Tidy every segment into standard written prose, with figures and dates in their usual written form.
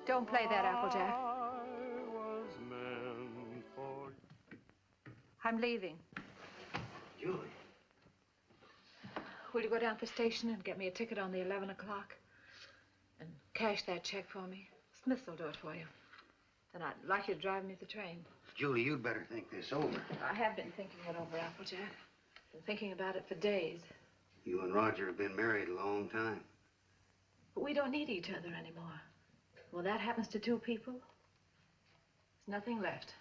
Don't play that, Applejack. I'm leaving. Julie. Will you go down to the station and get me a ticket on the 11 o'clock? And cash that check for me? Smith will do it for you. Then I'd like you to drive me to the train. Julie, you'd better think this over. I have been thinking it over, Applejack. Been thinking about it for days. You and Roger have been married a long time. But we don't need each other anymore. Well, that happens to two people. There's nothing left.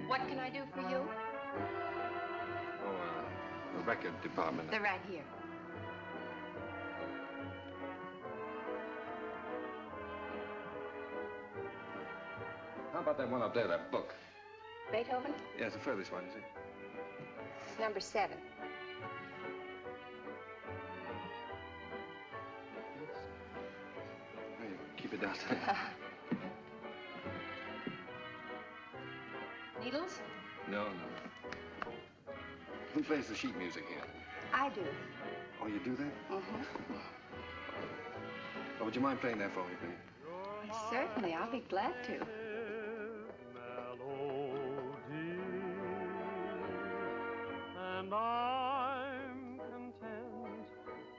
What can I do for you? Oh, the record department. They're right here. How about that one up there, that book? Beethoven? Yeah, it's the furthest one, you see. It's number 7. Hey, keep it down. Needles? No. Who plays the sheet music here? I do. Oh, you do that? Mm-hmm. Oh, would you mind playing that for me, please? Certainly, I'll be glad to. And I'm content.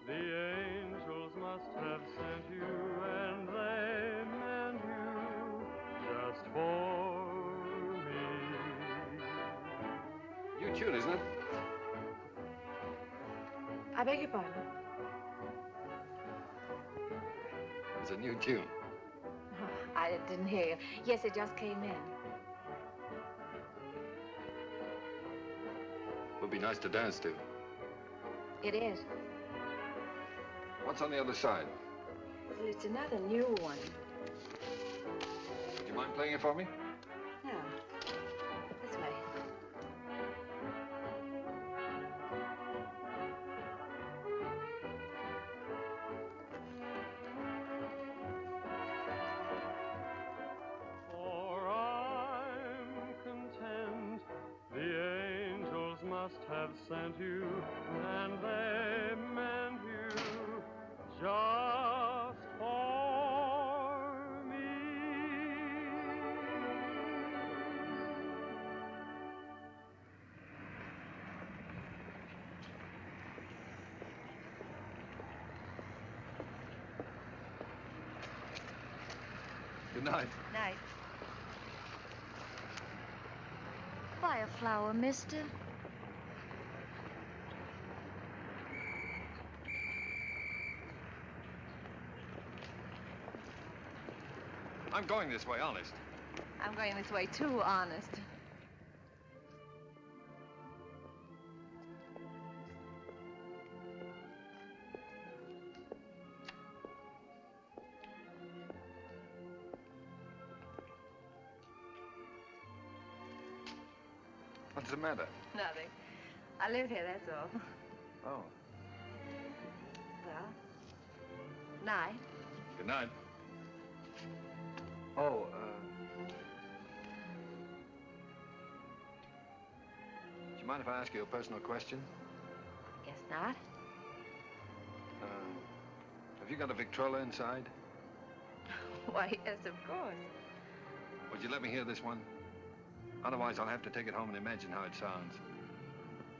The angels must have sent you, and they meant you just for me. New tune, isn't it? I beg your pardon? It's a new tune. Oh, I didn't hear you. Yes, it just came in. Would be nice to dance to. It is. What's on the other side? Well, it's another new one. Would you mind playing it for me? No. This way. For I'm content. The angels must have sent you, and they meant you just for me. Good night. Night. Buy a flower, mister. I'm going this way, honest. I'm going this way too, honest. What's the matter? Nothing. I live here, that's all. Oh. Well, night. Good night. Oh, do you mind if I ask you a personal question? Guess not. Have you got a Victrola inside? Why, yes, of course. Would you let me hear this one? Otherwise, I'll have to take it home and imagine how it sounds.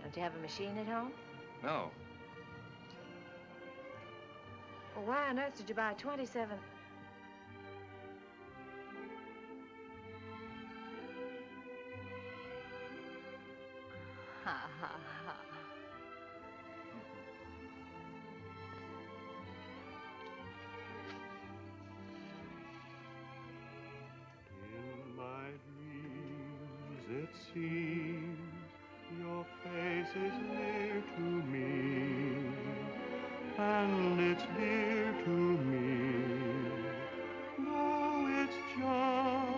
Don't you have a machine at home? No. Well, why on earth did you buy 27? Ha, ha, ha. In my dreams, it seems your face is near to me, and it's dear to me. No, it's just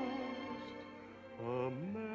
a memory.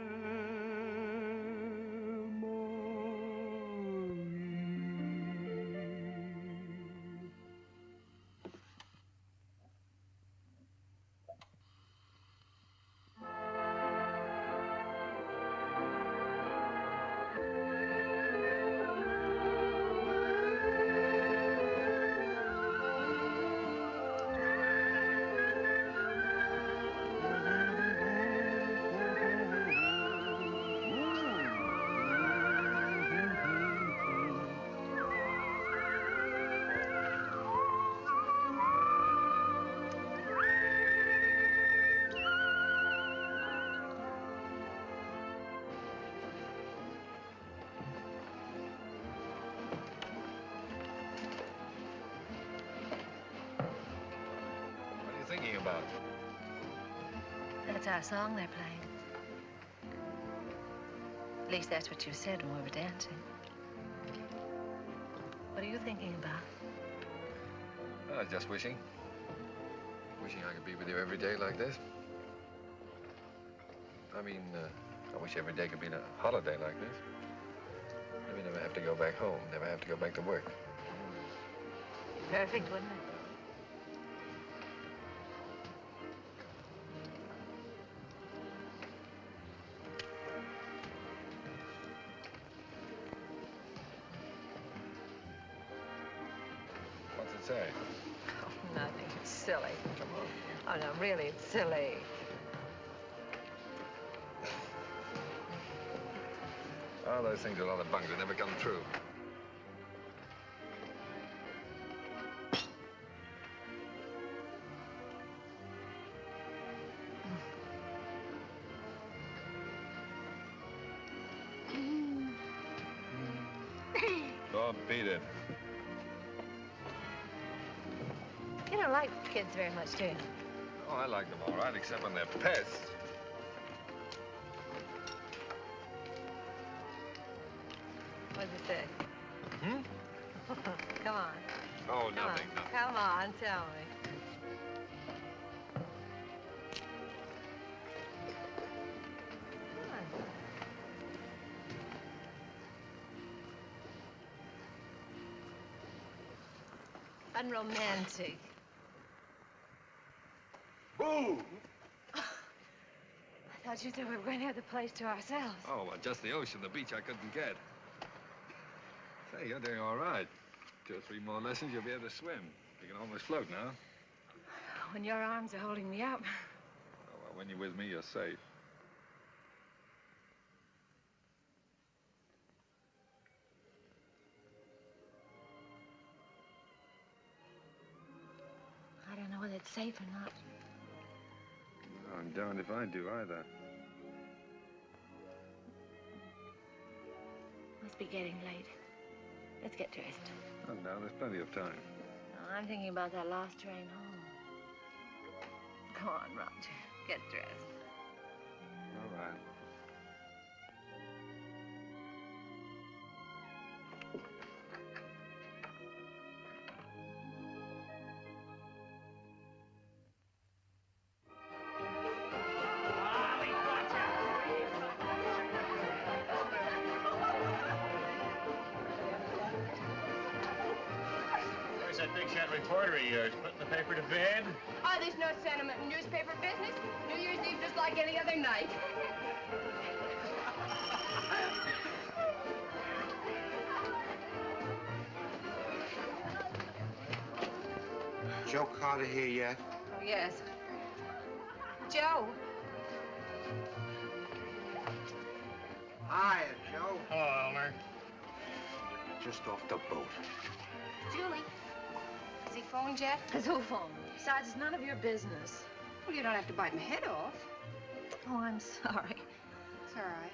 What are you thinking about? That's our song they're playing. At least that's what you said when we were dancing. What are you thinking about? I was just wishing. Wishing I could be with you every day like this. I mean, I wish every day could be a holiday like this. Then we never have to go back home, never have to go back to work. Perfect, wouldn't it? What's it say? Oh, nothing. It's silly. Come on. Oh, no, really, it's silly. Oh, those things are a lot of bunk. They never come true. Oh, beat it. You don't like kids very much, do you? Oh, I like them all right, except when they're pests. What does it say? Hmm? Come on. Oh, Come nothing, on. nothing. Come on, tell me. Come on. Unromantic. Boo! I thought you said we were going to have the place to ourselves. Oh, well, just the ocean, the beach I couldn't get. Say, you're doing all right. 2 or 3 more lessons, you'll be able to swim. You can almost float now. When your arms are holding me up. Oh, well, when you're with me, you're safe. I don't know whether it's safe or not. Oh, I'm darned if I do either. Must be getting late. Let's get dressed. Oh, no, there's plenty of time. No, I'm thinking about that last train home. Come on, Roger. Get dressed. All right. Where's that big shot reporter of yours? Putting the paper to bed? Oh, there's no sentiment in newspaper business. New Year's Eve just like any other night. Joe Carter here yet? Oh, yes. Joe. Hiya, Joe. Hello, Elmer. Just off the boat. Julie. Has he phoned yet? There's who phone? Besides, it's none of your business. Well, you don't have to bite my head off. Oh, I'm sorry. It's all right.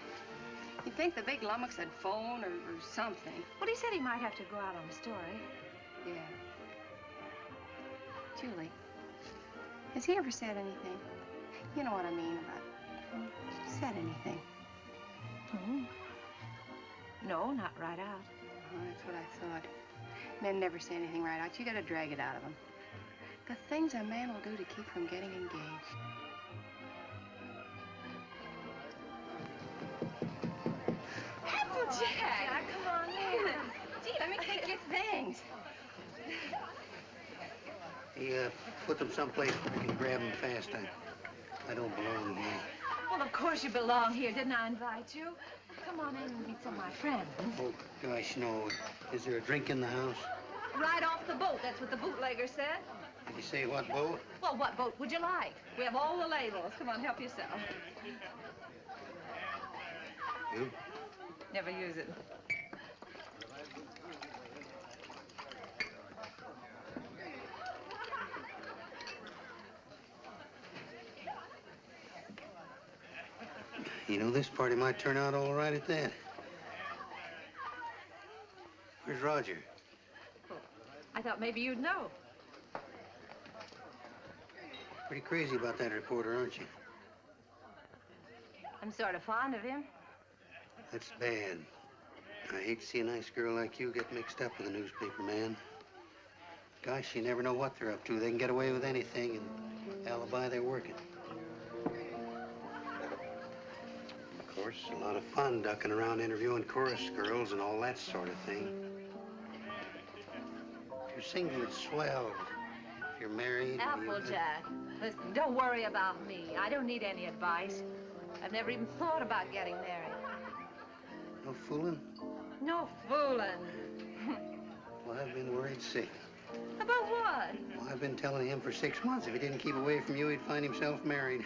You'd think the big lummox had phone or something. Well, he said he might have to go out on a story. Yeah. Julie, has he ever said anything? You know what I mean about said anything? Hmm. No, not right out. Oh, that's what I thought. Men never say anything right out. You gotta drag it out of them. The things a man will do to keep from getting engaged. Applejack! Come on in. Gee, let me take your things. Hey, put them someplace where I can grab them fast. I don't belong here. Well, of course you belong here. Didn't I invite you? Come on in and meet some of my friends. Oh, gosh, no. Is there a drink in the house? Right off the boat. That's what the bootlegger said. Did you say what boat? Well, what boat would you like? We have all the labels. Come on, help yourself. You? Never use it. You know, this party might turn out all right at that. Where's Roger? I thought maybe you'd know. Pretty crazy about that reporter, aren't you? I'm sort of fond of him. That's bad. I hate to see a nice girl like you get mixed up with a newspaper man. Gosh, you never know what they're up to. They can get away with anything and alibi they're working. Of course, a lot of fun ducking around interviewing chorus girls and all that sort of thing. If you're single, it's swell. If you're married... Applejack, listen, don't worry about me. I don't need any advice. I've never even thought about getting married. No fooling? No fooling. Well, I've been worried sick. About what? Well, I've been telling him for 6 months if he didn't keep away from you, he'd find himself married.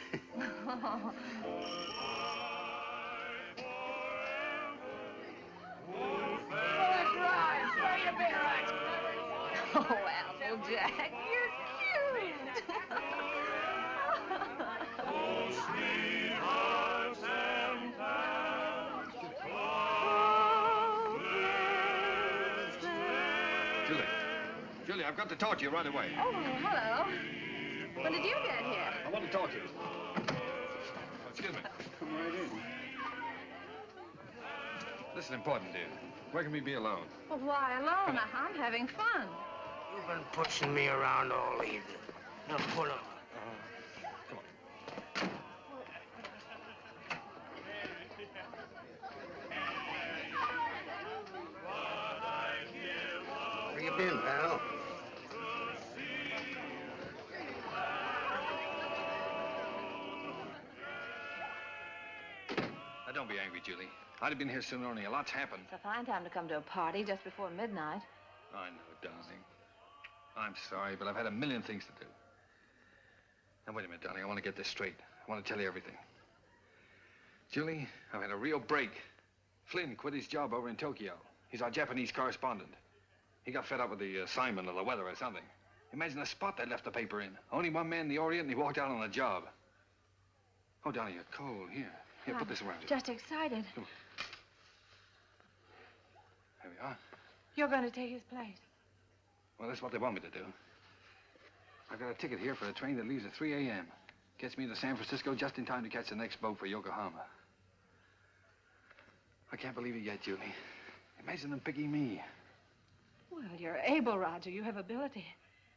Oh, Applejack, you're cute. Julie, I've got to talk to you right away. Oh, hello. When did you get here? I want to talk to you. Oh, excuse me. Come right in. This is important, dear. Where can we be alone? Well, why alone? I'm having fun. You've been pushing me around all evening. Now pull up. Come on. Where you been, pal? Now, don't be angry, Julie. I'd have been here sooner, only a lot's happened. It's a fine time to come to a party just before midnight. I know, darling. I'm sorry, but I've had a million things to do. Now, wait a minute, darling. I want to get this straight. I want to tell you everything. Julie, I've had a real break. Flynn quit his job over in Tokyo. He's our Japanese correspondent. He got fed up with the assignment or the weather or something. Imagine the spot they left the paper in. Only one man in the Orient, and he walked out on the job. Oh, Donnie, you're cold. Here, put this around you. Just excited. Come on. There we are. You're going to take his place. Well, that's what they want me to do. I've got a ticket here for a train that leaves at 3 a.m. Gets me to San Francisco just in time to catch the next boat for Yokohama. I can't believe it yet, Julie. Imagine them picking me. Well, you're able, Roger. You have ability.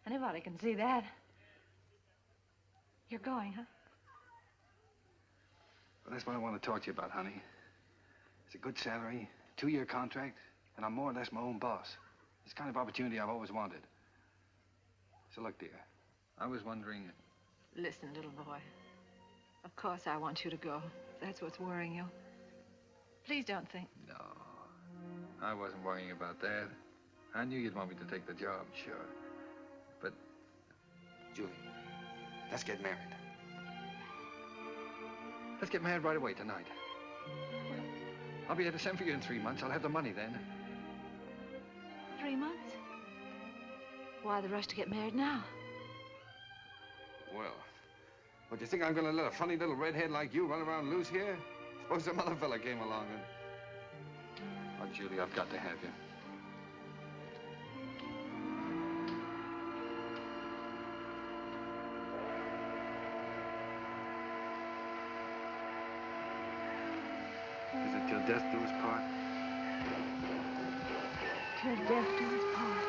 Anybody can see that. You're going, huh? Well, that's what I want to talk to you about, honey. It's a good salary, 2-year contract, and I'm more or less my own boss. It's the kind of opportunity I've always wanted. So look, dear, I was wondering... Listen, little boy. Of course I want you to go. That's what's worrying you. Please don't think... No, I wasn't worrying about that. I knew you'd want me to take the job, sure. But, Julie, let's get married. Let's get married right away tonight. I'll be able to send for you in 3 months. I'll have the money then. 3 months? Why the rush to get married now? Well, what, do you think I'm going to let a funny little redhead like you run around loose here? Suppose some other fella came along and... Oh, Julie, I've got to have you. Is it till death do us part? Till death do us part.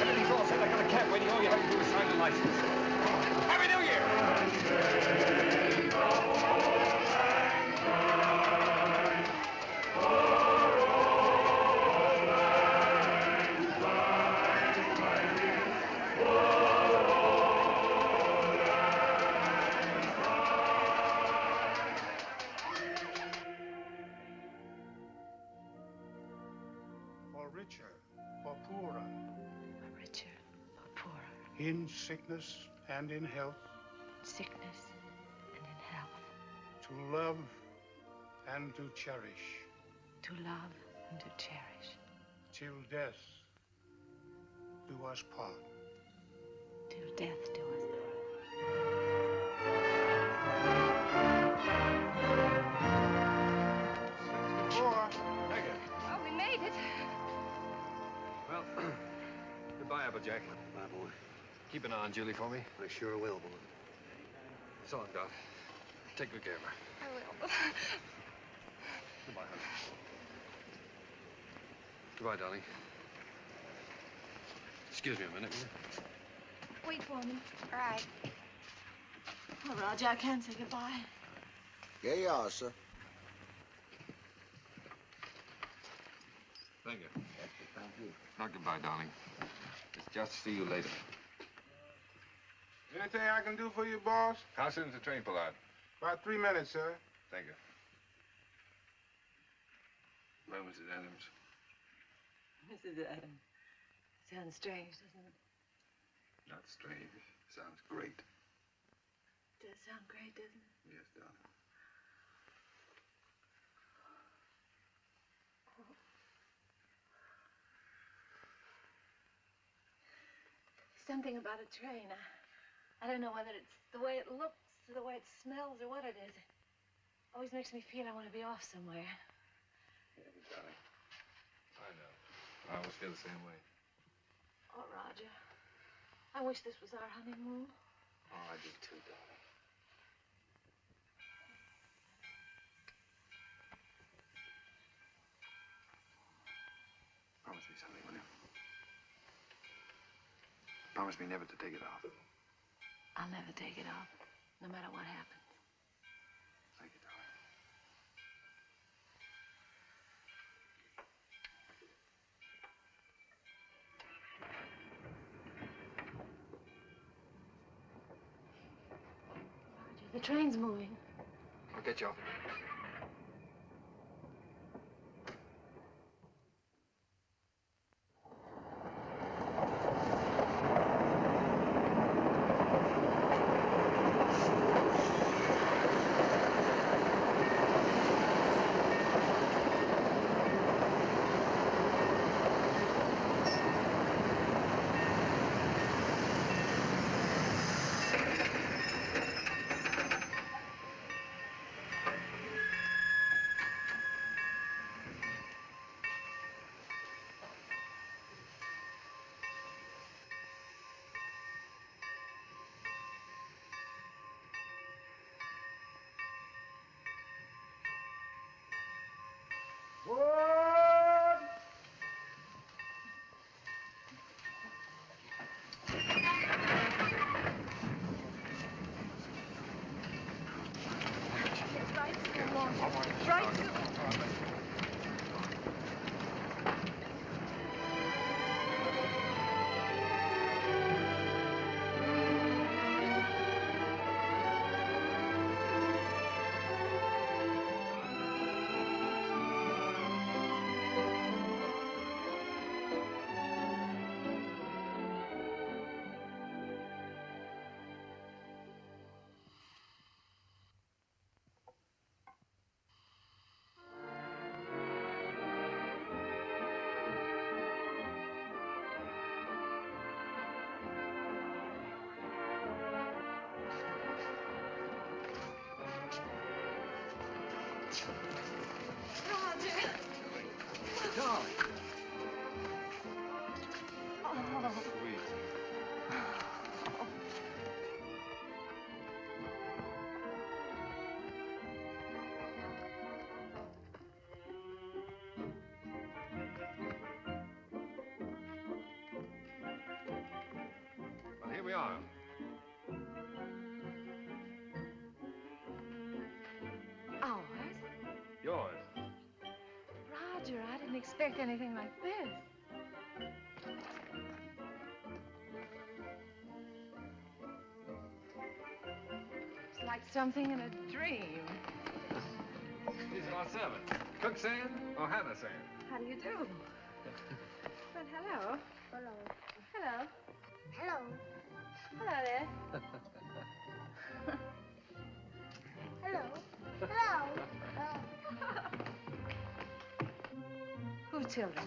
Everything's all set. I got a cab waiting. All you have to do is sign the license. Happy New Year! For richer, for poorer, For richer, for poorer, in sickness and in health, sickness and in health, to love and to cherish, to love and to cherish, till death do us part. till death do us part. Thank you. Oh, we made it. Well, goodbye, Applejack. Bye, boy. Keep an eye on Julie for me. I sure will, boy. So long, Doc. Take good care of her. I will. Goodbye, honey. Goodbye, darling. Excuse me a minute, will you? Wait for me. All right. Oh, Roger, I can't say goodbye. Yeah, you are, sir. Thank you. Not goodbye, darling. It's just see you later. Anything I can do for you, boss? How soon's the train pull out? About 3 minutes, sir. Thank you. Well, Mrs. Adams. Mrs. Adams. Sounds strange, doesn't it? Not strange. Sounds great. Does sound great, doesn't it? Yes, darling. Something about a train. I don't know whether it's the way it looks or the way it smells or what it is. It always makes me feel I want to be off somewhere. Yeah, but darling. I know. I always feel the same way. Oh, Roger. I wish this was our honeymoon. Oh, I do too, darling. Promise me something, will you? Promise me never to take it off. I'll never take it off, no matter what happens. Thank you, darling. Roger, the train's moving. I'll get you off. Roger. Darling. Oh. Sweet. Well, here we are. Ours? Yours. Roger, I didn't expect anything like this. It's like something in a dream. These are our servants. Cook saying or Hannah saying? How do you do? Well, hello. Hello. Hello. Hello. Hello there. Hello. Hello. Whose children?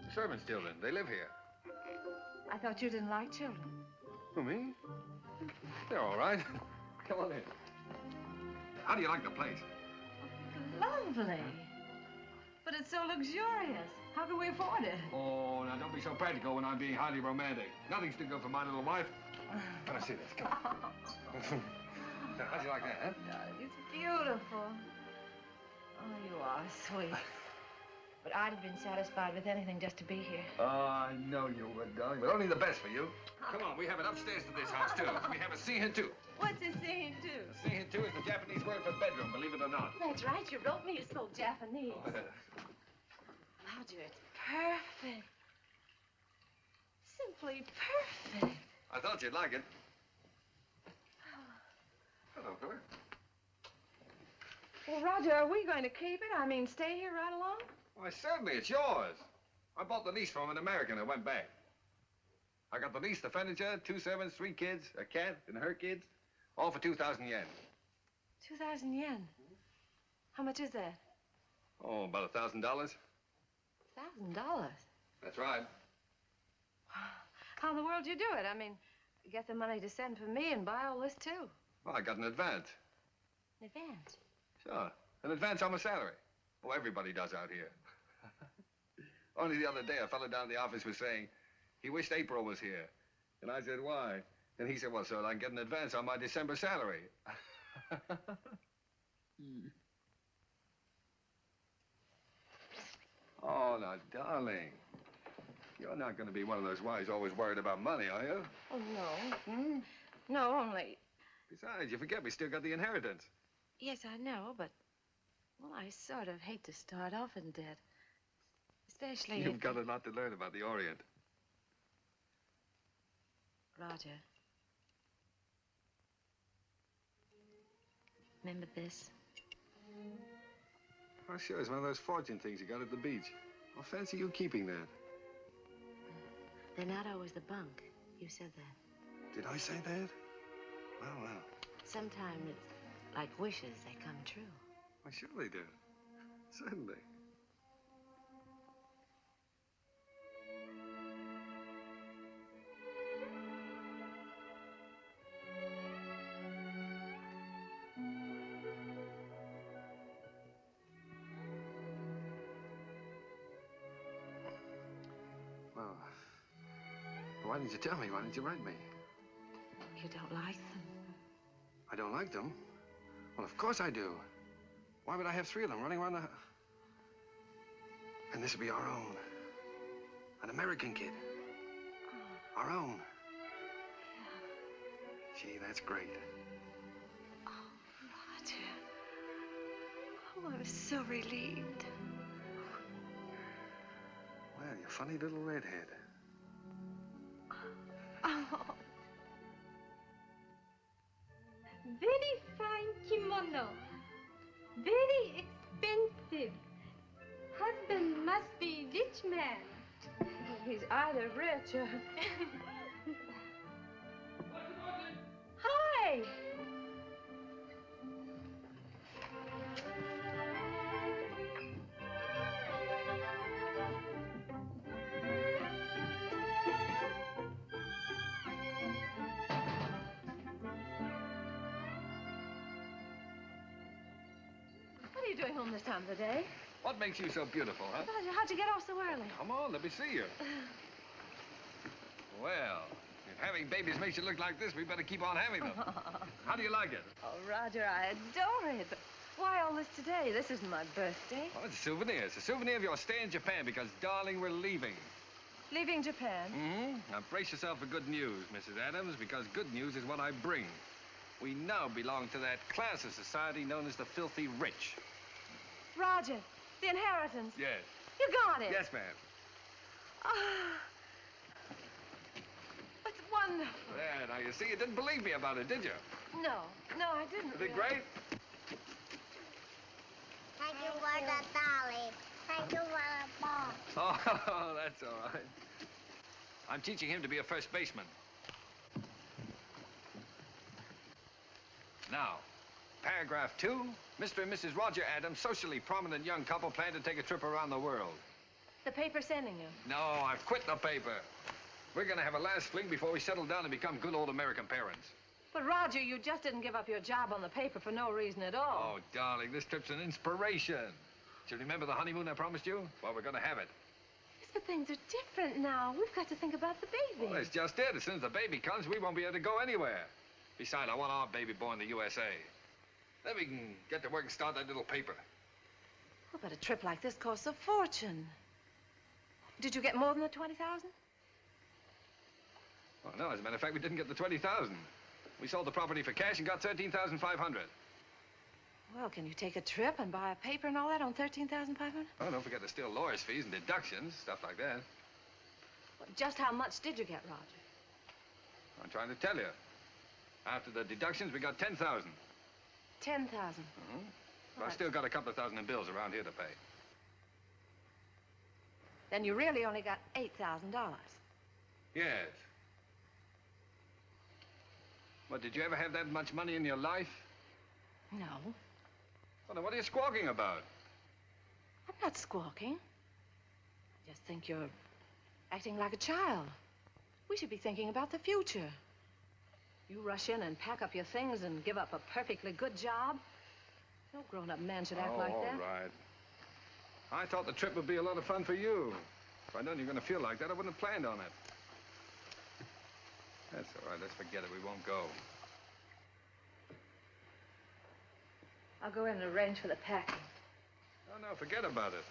The servants' children. They live here. I thought you didn't like children. Who, me? They're all right. Come on in. How do you like the place? Lovely. But it's so luxurious. How can we afford it? Oh, now don't be so practical when I'm being highly romantic. Nothing's too good for my little wife. Let me see this. Come on. Now, how'd you like that, huh? It's beautiful. Oh, you are sweet. But I'd have been satisfied with anything just to be here. Oh, I know you would, darling, but only the best for you. Come on, we have it upstairs to this house, too. We have a scene too. What's a scene too? A scene too is the Japanese word for bedroom, believe it or not. That's right. You wrote me. It's so Japanese. Roger, it's perfect. Simply perfect. I thought you'd like it. Hello, fella. Well, Roger, are we going to keep it? I mean, stay here right along? Why, certainly, it's yours. I bought the lease from an American and went back. I got the lease, the furniture, 2 servants, 3 kids, a cat, and her kids, all for 2,000 yen. 2,000 yen. How much is that? Oh, about $1,000. $1,000. That's right. How in the world do you do it? I mean, get the money to send for me and buy all this too. Well, I got an advance. An advance? Sure, an advance on my salary. Oh, everybody does out here. Only the other day, a fellow down in the office was saying he wished April was here. And I said, why? And he said, well, so I can get an advance on my December salary. Oh, now, darling, you're not going to be one of those wives always worried about money, are you? Oh, no. No, only... Besides, you forget we still got the inheritance. Yes, I know, but... Well, I sort of hate to start off in debt. Especially You've if... got a lot to learn about the Orient. Roger. Remember this? Oh, sure, it's one of those fortune things you got at the beach. Well, fancy you keeping that. They're not always the bunk. You said that. Did I say that? Well, well. Sometimes it's like wishes, they come true. Why, sure they do. Certainly. Well, why didn't you tell me? Why didn't you write me? You don't like them? I don't like them. Well, of course I do. Why would I have 3 of them running around the... And this would be our own. An American kid. Oh. Our own. Yeah. Gee, that's great. Oh, Roger. Oh, I'm so relieved. Well, you funny little redhead. Oh. Very fine kimono. Very expensive. Husband must be rich man. He's either rich or... Hi. What are you this time of the day. What makes you so beautiful, huh? Roger, how'd you get off so early? Come on, let me see you. Well, if having babies makes you look like this, we better keep on having them. How do you like it? Oh, Roger, I adore it. But why all this today? This isn't my birthday. Oh, it's a souvenir. It's a souvenir of your stay in Japan because, darling, we're leaving. Leaving Japan? Mm-hmm. Now, brace yourself for good news, Mrs. Adams, because good news is what I bring. We now belong to that class of society known as the filthy rich. Roger, the inheritance. Yes. You got it. Yes, ma'am. Ah, it's wonderful. There, now, you see, you didn't believe me about it, did you? No, I didn't. Isn't it great? Thank you for the dolly. Thank you for the ball. Oh, that's all right. I'm teaching him to be a first baseman. Now, paragraph 2, Mr. and Mrs. Roger Adams, socially prominent young couple, plan to take a trip around the world. The paper's sending you. No, I've quit the paper. We're gonna have a last fling before we settle down and become good old American parents. But, Roger, you just didn't give up your job on the paper for no reason at all. Oh, darling, this trip's an inspiration. Do you remember the honeymoon I promised you? Well, we're gonna have it. Yes, but things are different now. We've got to think about the baby. Well, that's just it. As soon as the baby comes, we won't be able to go anywhere. Besides, I want our baby born in the USA. Then we can get to work and start that little paper. Well, but a trip like this costs a fortune. Did you get more than the 20,000? Oh, no, as a matter of fact, we didn't get the 20,000. We sold the property for cash and got 13,500. Well, can you take a trip and buy a paper and all that on 13,500? Oh, don't forget there's still lawyer's fees and deductions, stuff like that. Well, just how much did you get, Roger? I'm trying to tell you. After the deductions, we got 10,000. 10,000. Mm-hmm. But I've still got a couple of thousand in bills around here to pay. Then you really only got $8,000. Yes. What, did you ever have that much money in your life? No. Well, then what are you squawking about? I'm not squawking. I just think you're acting like a child. We should be thinking about the future. You rush in and pack up your things and give up a perfectly good job. No grown-up man should act like that. All right. I thought the trip would be a lot of fun for you. If I'd known you were going to feel like that, I wouldn't have planned on it. That's all right. Let's forget it. We won't go. I'll go in and arrange for the packing. Oh, no, forget about it.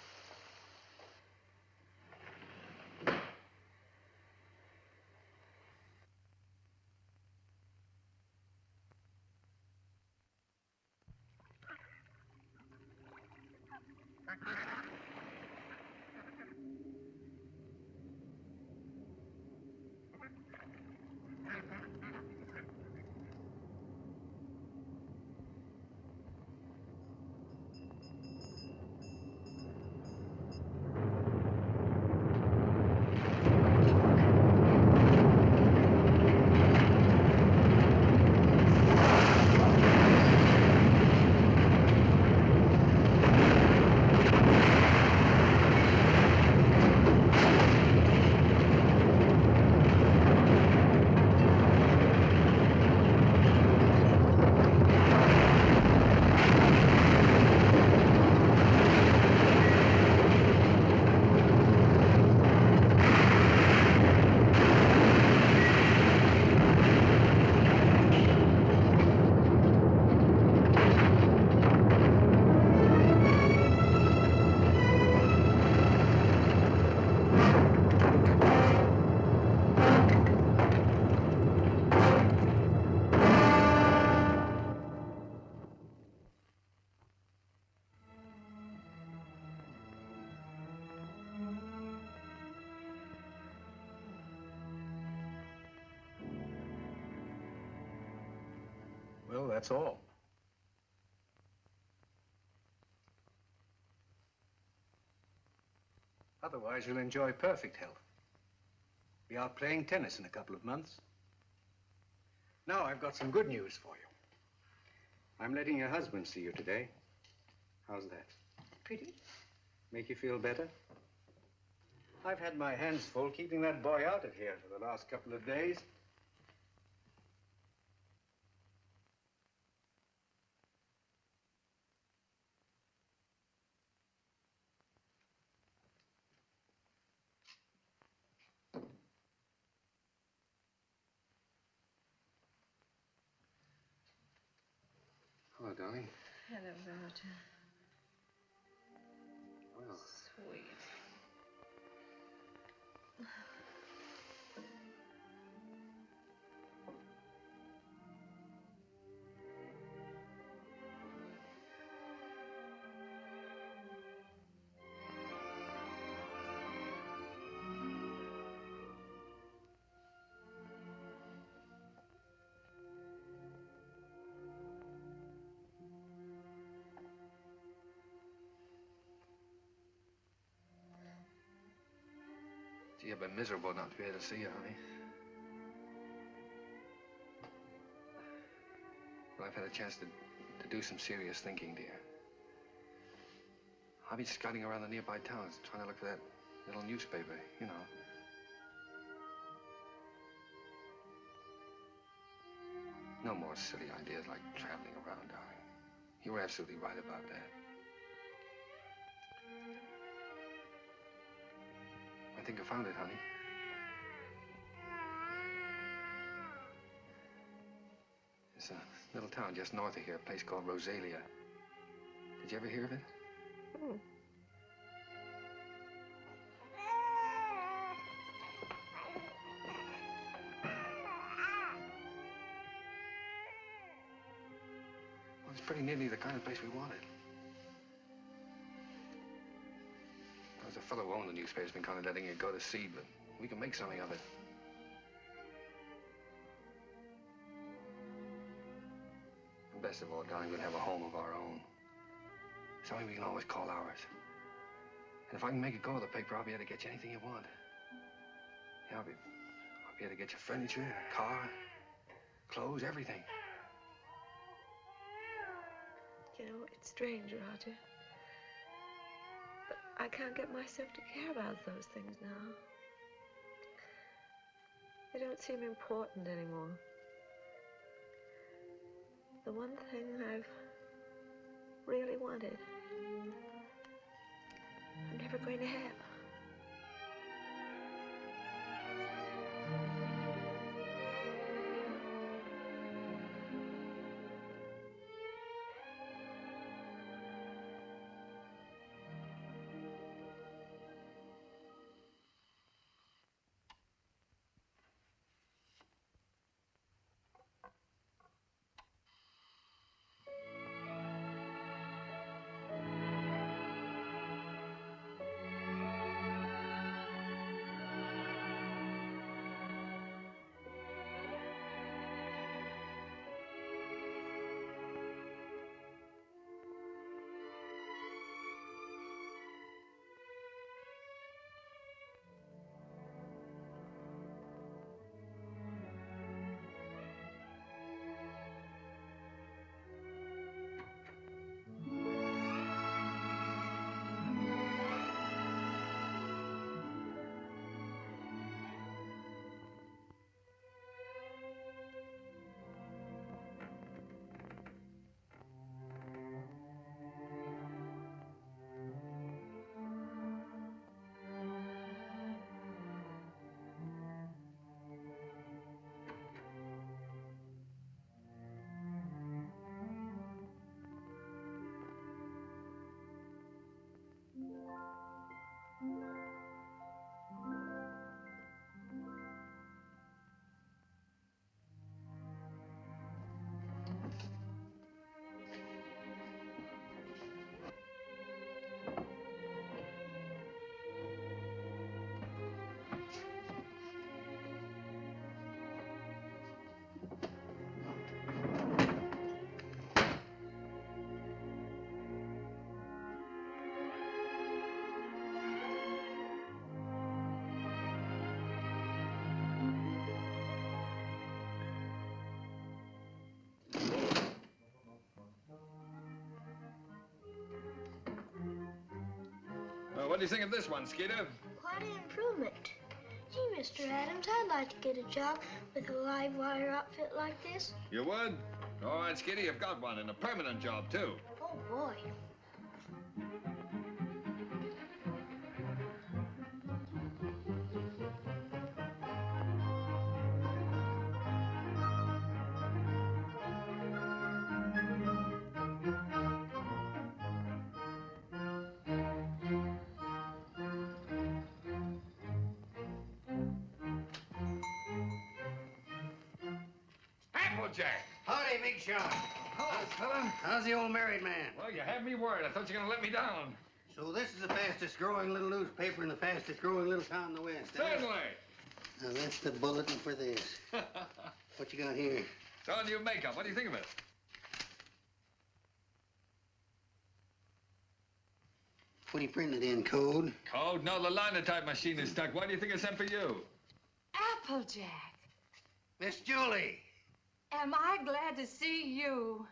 Well, that's all. Otherwise, you'll enjoy perfect health. Be out playing tennis in a couple of months. Now, I've got some good news for you. I'm letting your husband see you today. How's that? Pretty? Make you feel better? I've had my hands full keeping that boy out of here for the last couple of days. darling. Hello, Roger. Well. Sweet. Gee, I've been miserable not to be able to see you, honey. Well, I've had a chance to do some serious thinking, dear. I've been scouting around the nearby towns, trying to look for that little newspaper, you know. No more silly ideas like traveling around, darling. You were absolutely right about that. I think I found it, honey. It's a little town just north of here, a place called Rosalia. Did you ever hear of it? Hmm. Well, it's pretty nearly the kind of place we wanted. There's a fellow who owned the newspaper's been kind of letting it go to seed, but we can make something of it. And best of all, darling, we'll have a home of our own. Something we can always call ours. And if I can make it go with the paper, I'll be able to get you anything you want. Yeah, I'll be able to get you furniture, a car, clothes, everything. You know, it's strange, Roger. But I can't get myself to care about those things now. They don't seem important anymore. The one thing I've really wanted, I'm never going to have. What do you think of this one, Skeeter? Quite an improvement. Gee, Mr. Adams, I'd like to get a job with a live wire outfit like this. You would? All right, Skeeter, you've got one, and a permanent job, too. Oh, boy. Jack. Howdy, Big Shot. Hello, fella. How's the old married man? Well, you had me worried. I thought you were going to let me down. So this is the fastest growing little newspaper in the fastest growing little town in the West. Certainly. Now, that's the bulletin for this. What you got here? It's all new makeup. What do you think of it? What do you printed in, code? Code? No, the linotype machine is stuck. Why do you think I sent for you? Applejack, Miss Julie. am I glad to see you.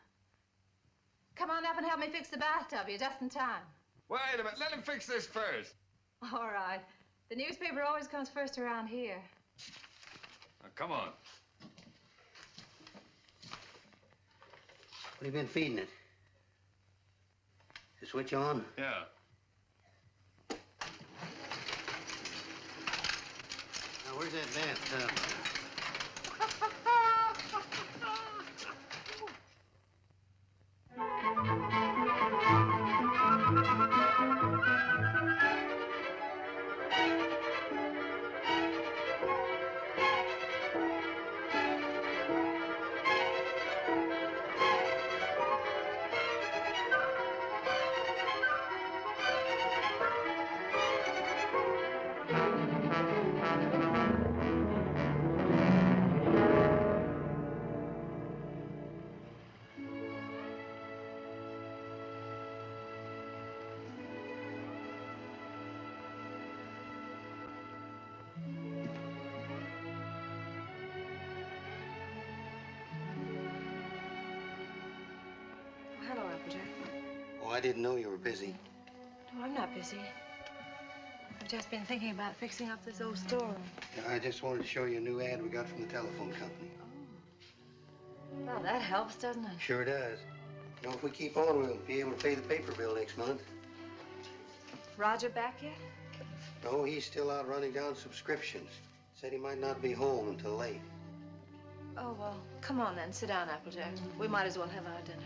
Come on up and help me fix the bathtub. You're just in time. Wait a minute. Let him fix this first. All right. The newspaper always comes first around here. Now, come on. What have you been feeding it? The switch on? Yeah. Now, where's that bathtub? Hello, Applejack. Oh, I didn't know you were busy. No, I'm not busy. I've just been thinking about fixing up this old storeroom. I just wanted to show you a new ad we got from the telephone company. Well, that helps, doesn't it? Sure does. You know, if we keep on, we'll be able to pay the paper bill next month. Roger back yet? No, he's still out running down subscriptions. Said he might not be home until late. Oh, well, come on then. Sit down, Applejack. We might as well have our dinner.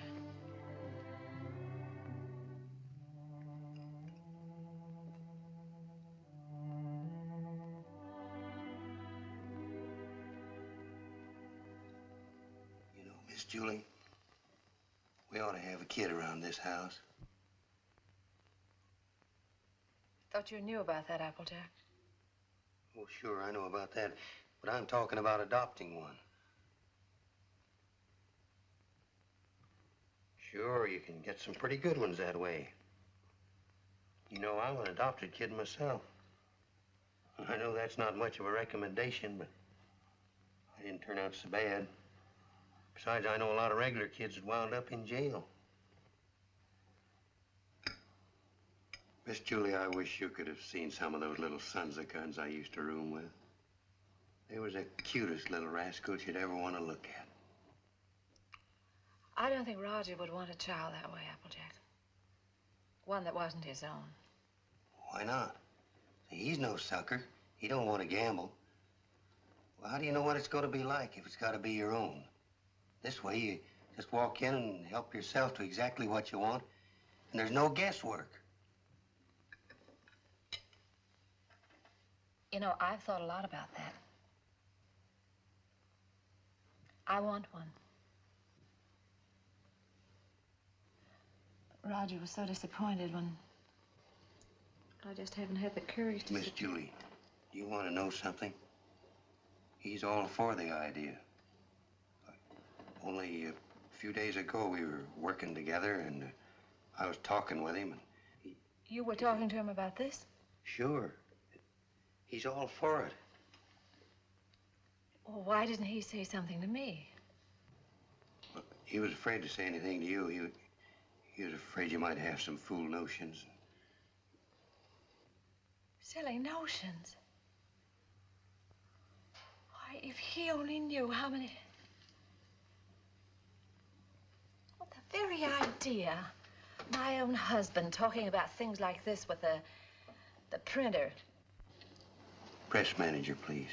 You know, Miss Julie, we ought to have a kid around this house. Thought you knew about that, Applejack. Oh, sure, I know about that. But I'm talking about adopting one. Sure, you can get some pretty good ones that way. You know, I'm an adopted kid myself. I know that's not much of a recommendation, but I didn't turn out so bad. Besides, I know a lot of regular kids that wound up in jail. Miss Julie, I wish you could have seen some of those little sons of guns I used to room with. They was the cutest little rascals you'd ever want to look at. I don't think Roger would want a child that way, Applejack. One that wasn't his own. Why not? See, he's no sucker. He don't want to gamble. Well, how do you know what it's going to be like if it's got to be your own? This way, you just walk in and help yourself to exactly what you want, and there's no guesswork. You know, I've thought a lot about that. I want one. But Roger was so disappointed when I just haven't had the courage to... Miss Julie, do you want to know something? He's all for the idea. Only a few days ago, we were working together, and I was talking with him, and he... You were talking to him about this? Sure. He's all for it. Well, why didn't he say something to me? Well, he was afraid to say anything to you. He was afraid you might have some fool notions. Silly notions. Why, if he only knew how many... Well, the very idea. My own husband talking about things like this with the printer. Press manager, please.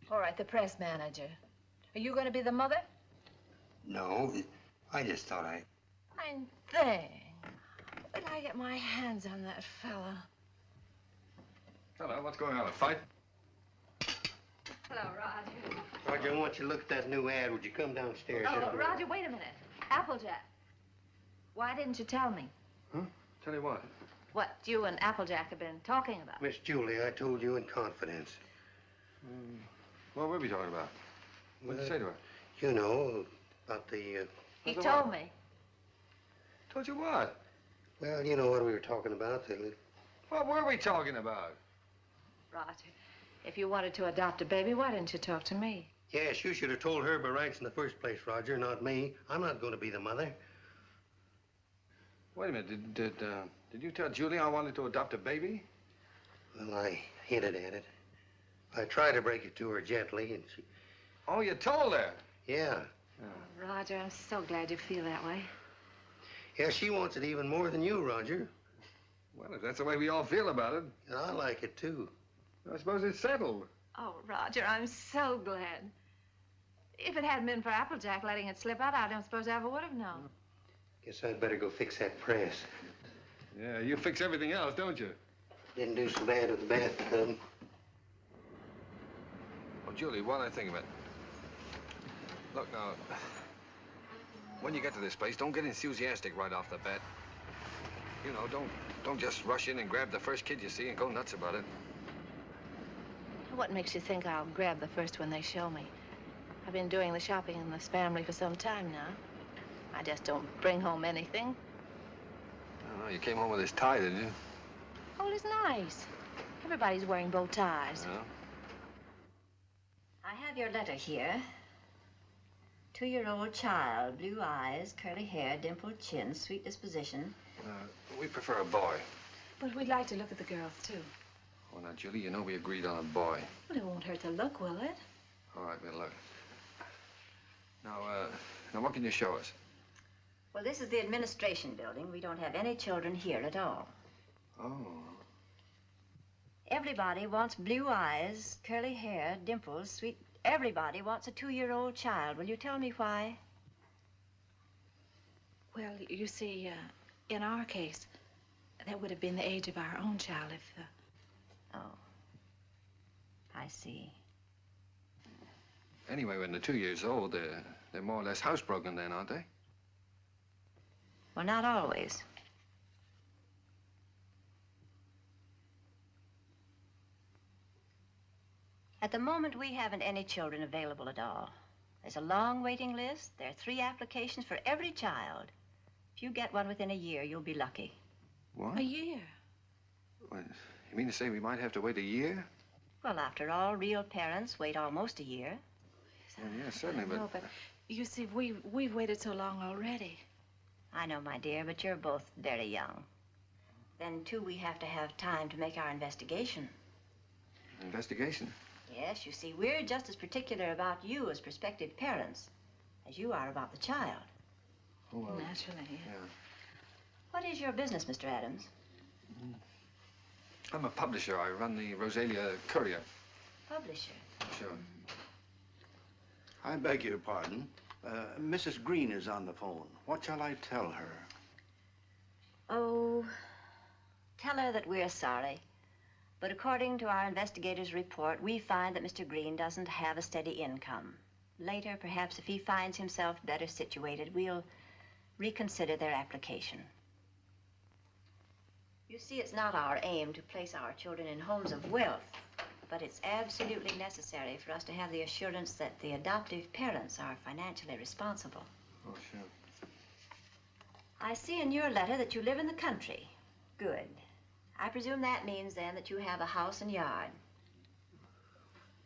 All right, the press manager. Are you going to be the mother? No, I just thought I... Fine thing. Wait till I get my hands on that fella. Hello, what's going on? A fight? Hello, Roger. Roger, I want you to look at that new ad. Would you come downstairs? Oh, Roger, wait a minute. Applejack. Why didn't you tell me? Huh? Tell you what? What you and Applejack have been talking about. Miss Julie, I told you in confidence. What were we talking about? What did you say to her? You know, about the, He told me. Told you what? well, you know what we were talking about. What were we talking about? Roger, if you wanted to adopt a baby, why didn't you talk to me? Yes, you should have told her by rights in the first place, Roger, not me. I'm not going to be the mother. Wait a minute. Did you tell Julie I wanted to adopt a baby? Well, I hinted at it. I tried to break it to her gently, and she... Oh, you told her? Yeah. Oh, Roger, I'm so glad you feel that way. Yeah, she wants it even more than you, Roger. Well, if that's the way we all feel about it, And I like it, too. I suppose it's settled. Oh, Roger, I'm so glad. If it hadn't been for Applejack letting it slip out, I don't suppose I ever would have known. Guess I'd better go fix that press. Yeah, you fix everything else, don't you? Didn't do so bad with the bathtub. Oh, Julie, while I think of it, look now, when you get to this place, don't get enthusiastic right off the bat. You know, don't just rush in and grab the first kid you see and go nuts about it. What makes you think I'll grab the first one they show me? I've been doing the shopping in this family for some time now. I just don't bring home anything. I don't know, you came home with this tie, didn't you? Oh, it's nice. Everybody's wearing bow ties. Yeah. I have your letter here. 2-year-old child, blue eyes, curly hair, dimpled chin, sweet disposition. We prefer a boy. But we'd like to look at the girls, too. Oh, now, Julie, you know we agreed on a boy. Well, it won't hurt to look, will it? All right, we'll look. Now, what can you show us? Well, this is the administration building. We don't have any children here at all. Oh. Everybody wants blue eyes, curly hair, dimples, sweet... Everybody wants a 2-year-old child. Will you tell me why? Well, you see, in our case, that would have been the age of our own child if... Oh. I see. Anyway, when they're 2 years old, they're more or less housebroken then, aren't they? Well, not always. At the moment, we haven't any children available at all. There's a long waiting list. There are 3 applications for every child. If you get one within a year, you'll be lucky. What? A year? What, you mean to say we might have to wait a year? Well, after all, real parents wait almost a year. Well, yeah, certainly, but... No, but you see, we've waited so long already. I know, my dear, but you're both very young. Then, too, we have to have time to make our investigation. Investigation? Yes, you see, we're just as particular about you as prospective parents as you are about the child. Oh, well, naturally, yeah. What is your business, Mr. Adams? I'm a publisher. I run the Rosalia Courier. Publisher? Sure. I beg your pardon. Mrs. Green is on the phone. What shall I tell her? Oh, tell her that we're sorry. But according to our investigator's report, we find that Mr. Green doesn't have a steady income. Later, perhaps if he finds himself better situated, we'll reconsider their application. You see, it's not our aim to place our children in homes of wealth, but it's absolutely necessary for us to have the assurance that the adoptive parents are financially responsible. Oh, sure. I see in your letter that you live in the country. Good. I presume that means, then, that you have a house and yard.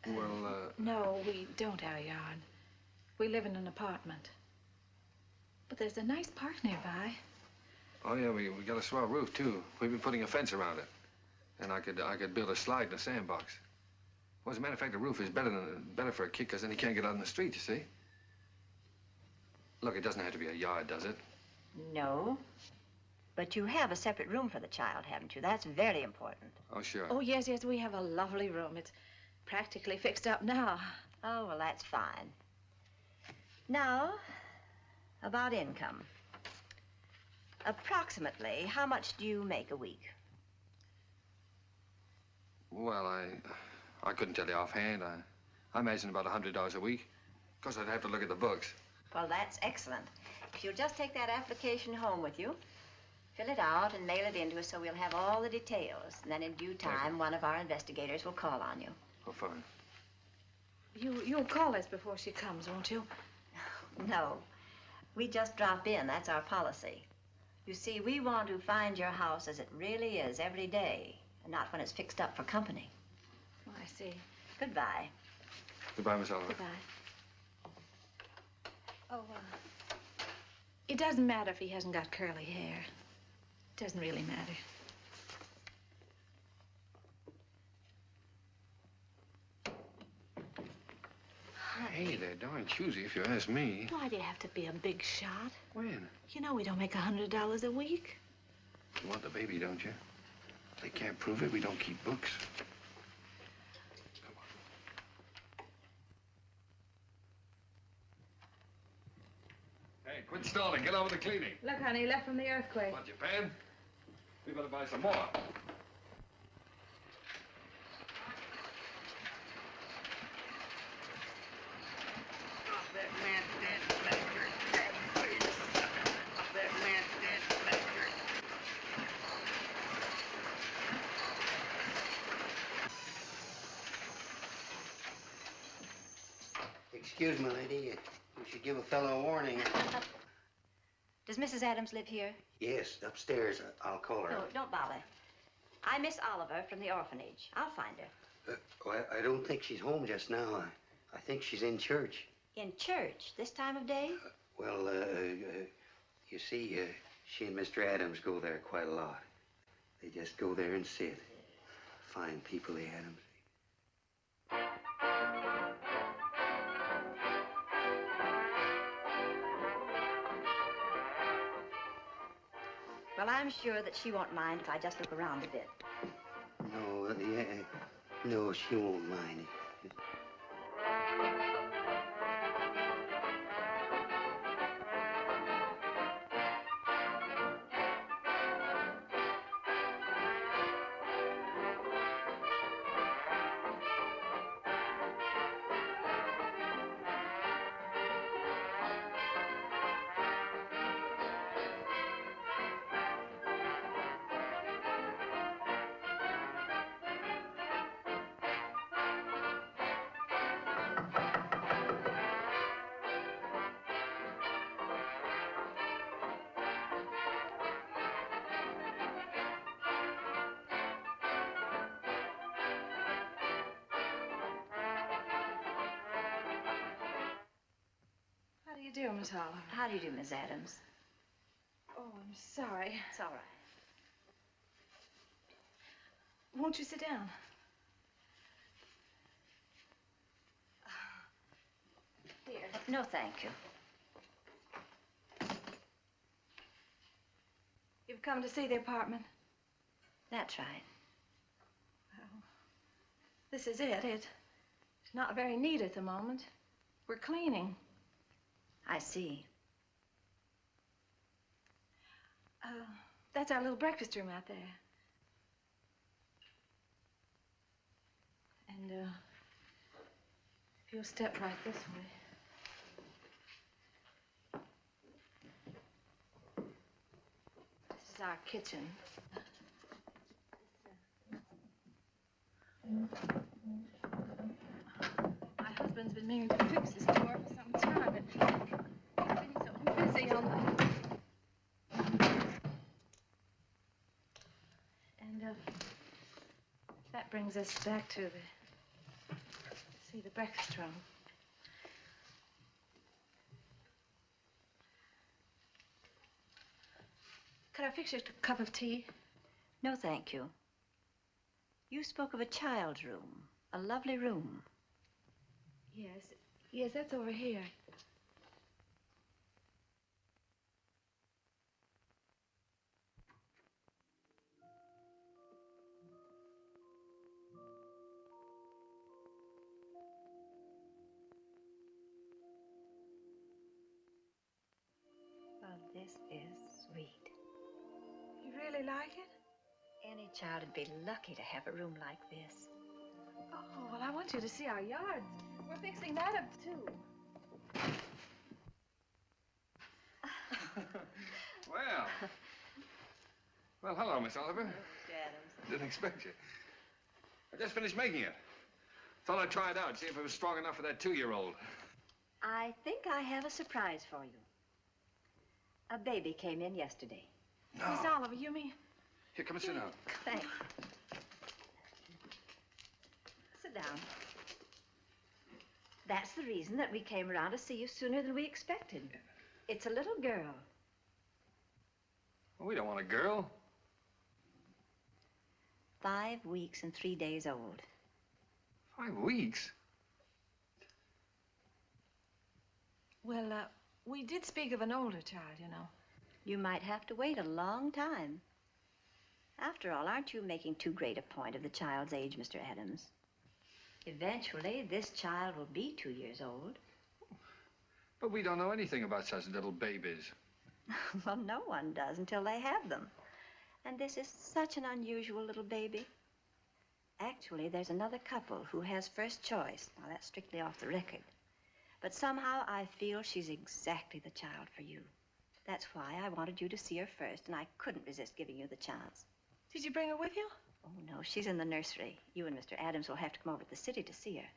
Well, No, we don't have a yard. We live in an apartment. But there's a nice park nearby. Oh, yeah, we got a swell roof, too. We've been putting a fence around it. And I could build a slide in a sandbox. Well, as a matter of fact, the roof is better for a kid, because then he can't get out in the street, you see. Look, it doesn't have to be a yard, does it? No. But you have a separate room for the child, haven't you? That's very important. Oh, sure. Oh, yes, we have a lovely room. It's practically fixed up now. Oh, well, that's fine. Now, about income. Approximately, how much do you make a week? Well, I couldn't tell you offhand. I imagine about $100 a week. Of course, I'd have to look at the books. Well, that's excellent. If you'll just take that application home with you, fill it out and mail it in to us so we'll have all the details. And then in due time, one of our investigators will call on you. Oh, fine. You'll call us before she comes, won't you? No. We just drop in. That's our policy. You see, we want to find your house as it really is every day, and not when it's fixed up for company. Oh, I see. Goodbye. Goodbye, Miss Oliver. Goodbye. Oh, it doesn't matter if he hasn't got curly hair. It doesn't really matter. Hey, they're darn choosy if you ask me. Why do you have to be a big shot? When? You know we don't make $100 a week. You want the baby, don't you? If they can't prove it, we don't keep books. Come on. Hey, quit stalling. Get on with the cleaning. Look, honey, left from the earthquake. What, Japan? We better buy some more. Excuse me, lady. You should give a fellow a warning. Does Mrs. Adams live here? Yes, upstairs. I'll call her. No, don't bother. I'm Miss Oliver from the orphanage. I'll find her. Well, I don't think she's home just now. I think she's in church. In church this time of day? You see, she and Mr. Adams go there quite a lot. They just go there and sit. Fine people, the Adams. Well, I'm sure that she won't mind if I just look around a bit. No, she won't mind. How do you do, Miss Oliver? How do you do, Miss Adams? Oh, I'm sorry. It's all right. Won't you sit down? Here. No, thank you. You've come to see the apartment? That's right. Well, this is it. It's not very neat at the moment. We're cleaning. I see. That's our little breakfast room out there. And, if you'll step right this way. This is our kitchen. My husband's been meaning to fix this door for some time, but he's been so busy on the... And, that brings us back to the breakfast room. Could I fix you a cup of tea? No, thank you. You spoke of a child's room, a lovely room. Yes, that's over here. Oh, this is sweet. You really like it? Any child would be lucky to have a room like this. Oh, well, I want you to see our yard. We're fixing that up, too. Well. Well, hello, Miss Oliver. Mr. Adams. Didn't expect you. I just finished making it. Thought I'd try it out, see if it was strong enough for that 2-year-old. I think I have a surprise for you. A baby came in yesterday. No. Miss Oliver, you mean? Here, come and sit down. Thanks. Sit down. That's the reason that we came around to see you sooner than we expected. It's a little girl. Well, we don't want a girl. 5 weeks and 3 days old. 5 weeks? Well, we did speak of an older child, you know. You might have to wait a long time. After all, aren't you making too great a point of the child's age, Mr. Adams? Eventually, this child will be 2 years old. But we don't know anything about such little babies. Well, no one does until they have them. And this is such an unusual little baby. Actually, there's another couple who has first choice. Now, that's strictly off the record. But somehow I feel she's exactly the child for you. That's why I wanted you to see her first, and I couldn't resist giving you the chance. Did you bring her with you? Oh, no, she's in the nursery. You and Mr. Adams will have to come over to the city to see her.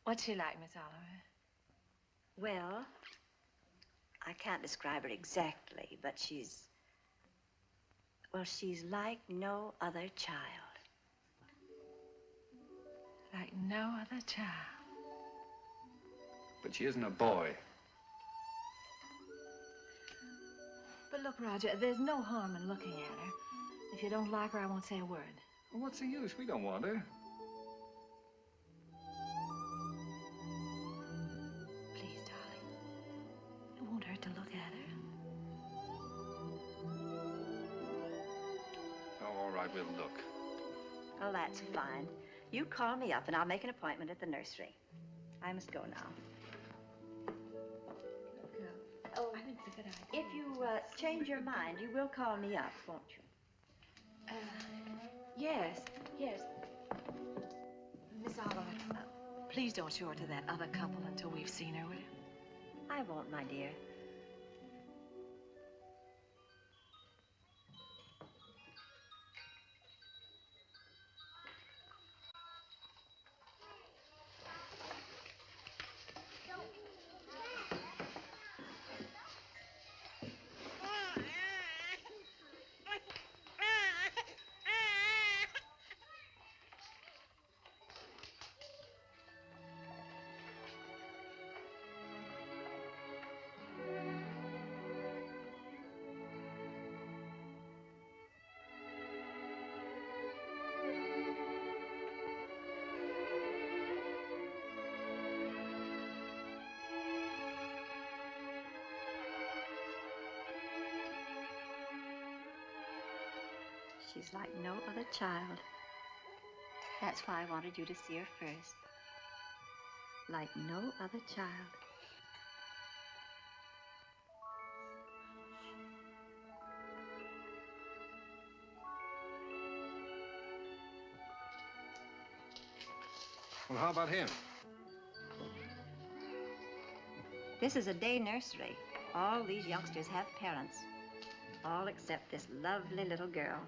What's she like, Miss Oliver? Well, I can't describe her exactly, but she's... well, she's like no other child. Like no other child. But she isn't a boy. But look, Roger, there's no harm in looking at her. If you don't like her, I won't say a word. Well, what's the use? We don't want her. Please, darling. It won't hurt to look at her. Oh, all right, we'll look. Oh, that's fine. You call me up, and I'll make an appointment at the nursery. I must go now. Oh, I think it's a good idea. If you change your mind, you will call me up, won't you? Yes. Miss Oliver, please don't show her to that other couple until we've seen her, will you? I won't, my dear. She's like no other child. That's why I wanted you to see her first. Like no other child. Well, how about him? This is a day nursery. All these youngsters have parents. All except this lovely little girl.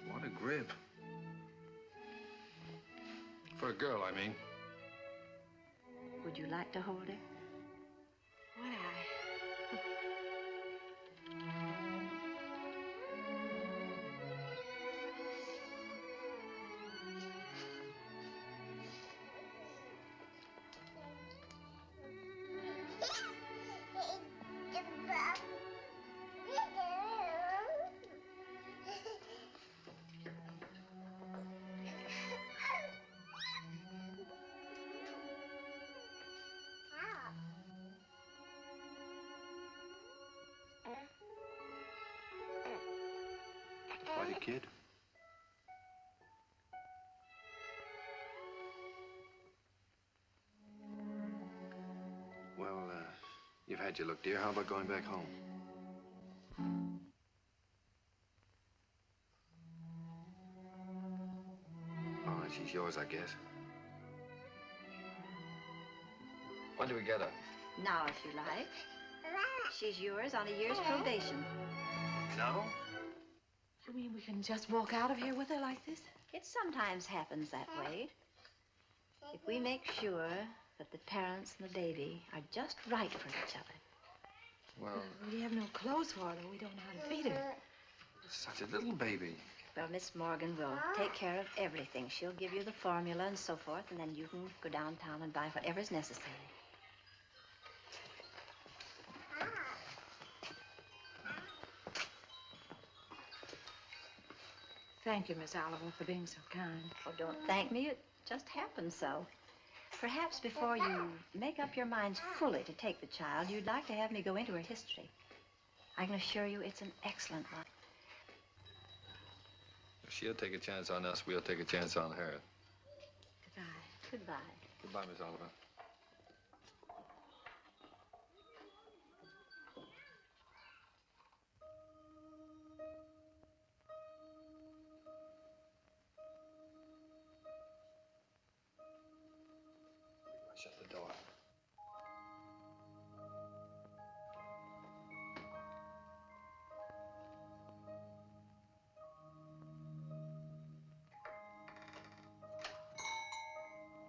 What a grip. For a girl, I mean. Would you like to hold her? Would I? Quite a kid. had you look, dear. How about going back home? All right, she's yours, I guess. When do we get her? Now, if you like. She's yours on a year's probation. No? You mean we can just walk out of here with her like this? It sometimes happens that way. If we make sure that the parents and the baby are just right for each other. Well, We have no clothes for her, though. We don't know how to feed her. such a little baby. Well, Miss Morgan will take care of everything. She'll give you the formula and so forth, and then you can go downtown and buy whatever's necessary. Thank you, Miss Oliver, for being so kind. Oh, don't thank me. It just happened so. Perhaps before you make up your minds fully to take the child, you'd like to have me go into her history. I can assure you it's an excellent one. If she'll take a chance on us, we'll take a chance on her. Goodbye. Goodbye. Goodbye, Miss Oliver. Shut the door.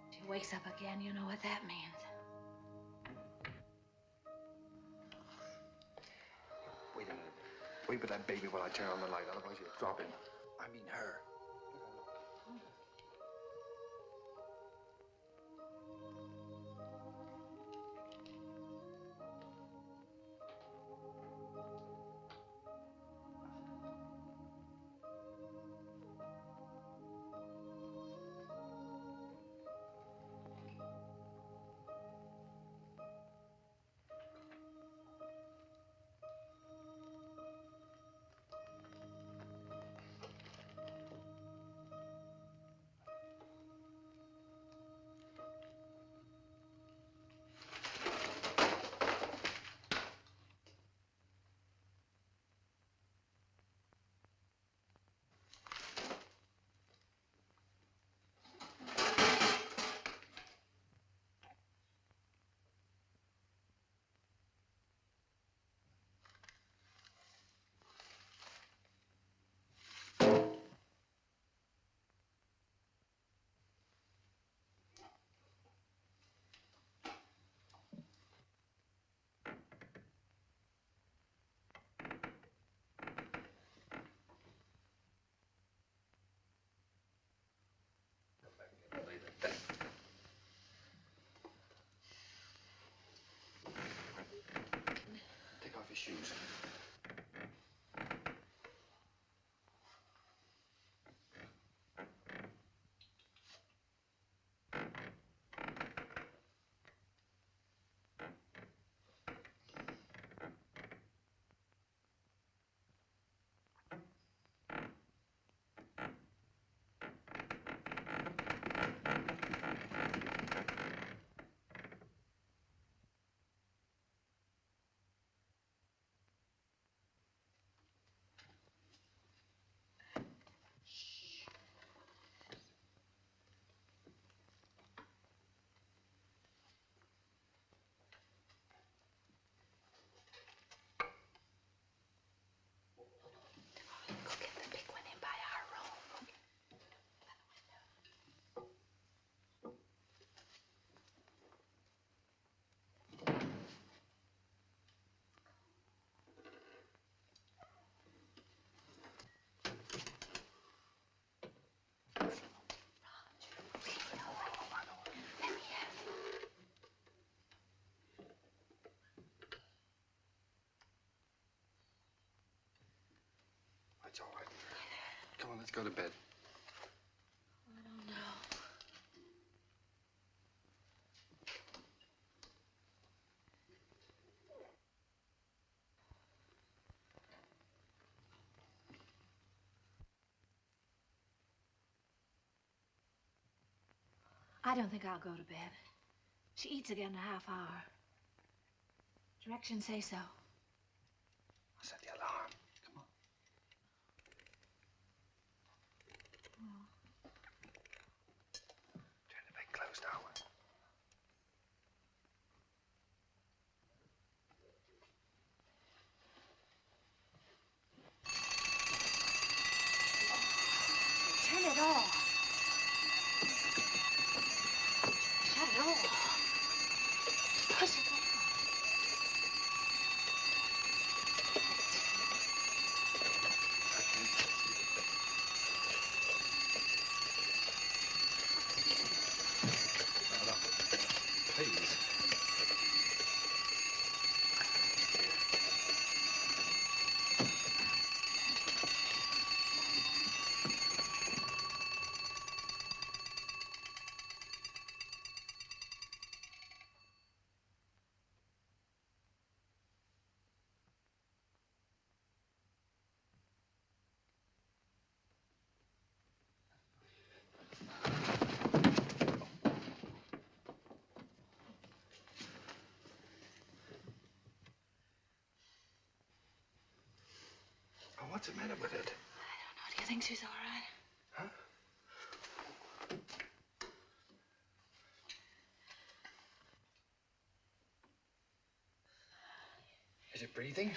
She wakes up again, you know what that means. Wait a minute. Wait with that baby while I turn on the light, otherwise you'll drop him. I mean her. Take off your shoes. Go get the big one in by our room. That's all right. Come on, let's go to bed. I don't know. I don't think I'll go to bed. She eats again in a half hour. Directions say so. I'll set the alarm. Come on. Turn the big closed now. Turn it off. Shut it off. Push it down. Now, look, please. Oh, what's the matter with it? I don't know. Do you think she's all right? Huh? Is it breathing?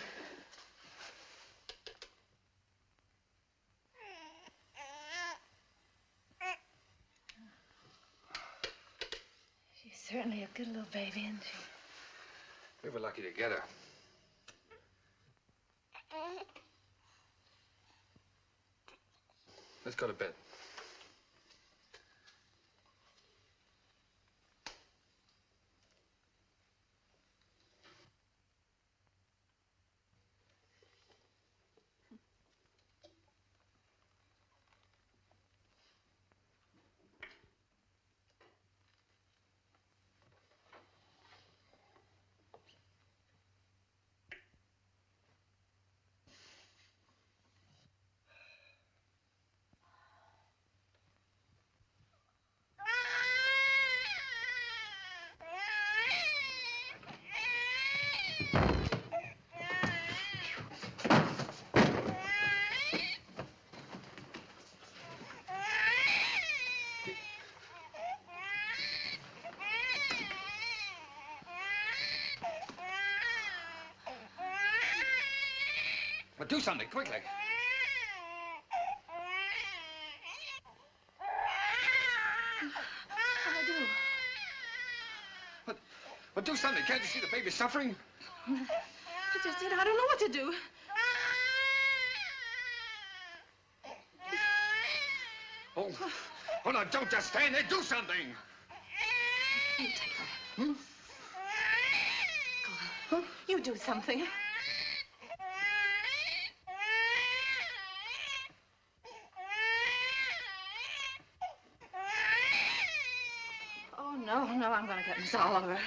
She's certainly a good little baby, isn't she? We were lucky to get her. Let's go to bed. But do something, quickly. What'll I do? But do something. Can't you see the baby suffering? I just did. I don't know what to do. Oh, no, don't just stand there. Do something. You take her. Hmm? Go on. You do something. Oh, no, I'm gonna get Miss Oliver.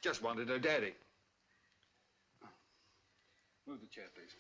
Just wanted her daddy. Move the chair, please.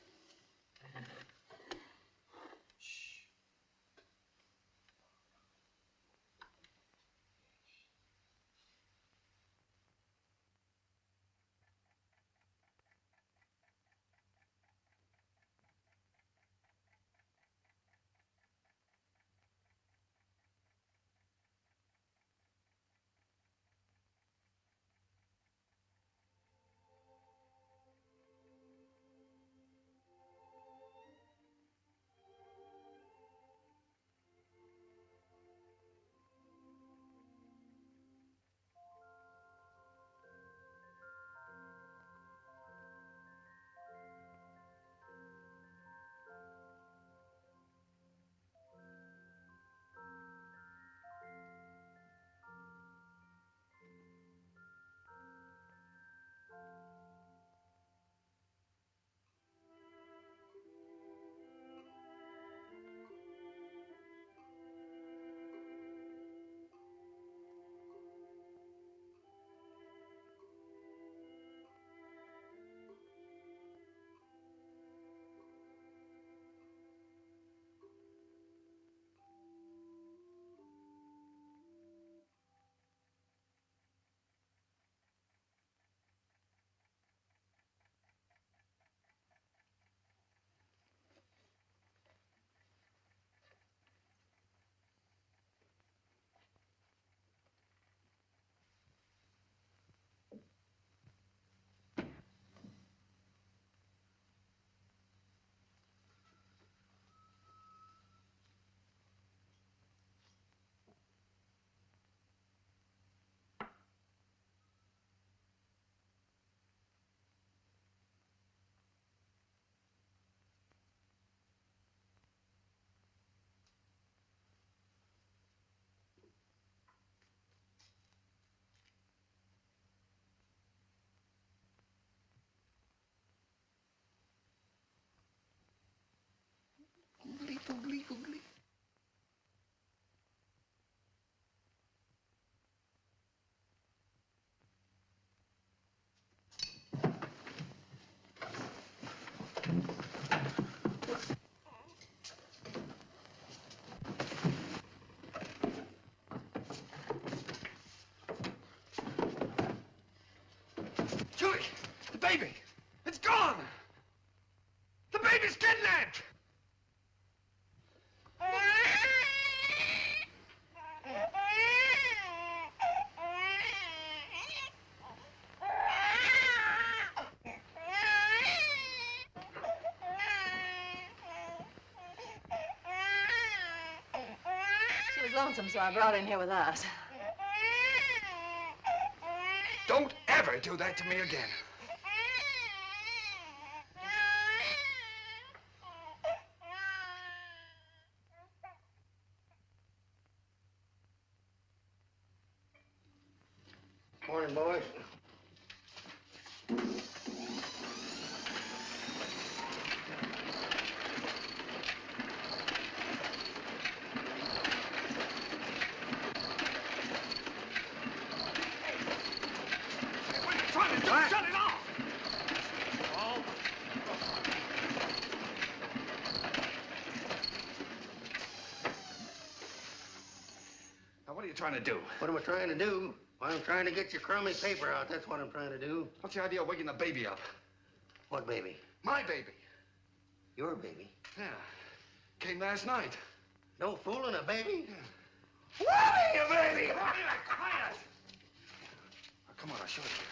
baby! It's gone! The baby's kidnapped! She was lonesome, so I brought her in here with us. Don't ever do that to me again. Morning, boys. What are you trying to do? Shut it off! Now, what are you trying to do? What am I trying to do? Well, I'm trying to get your crummy paper out. That's what I'm trying to do. What's the idea of waking the baby up? What baby? My baby. Your baby? Yeah. Came last night. No fooling a baby? What are you, baby? Quiet! Oh, come on, I'll show it to you.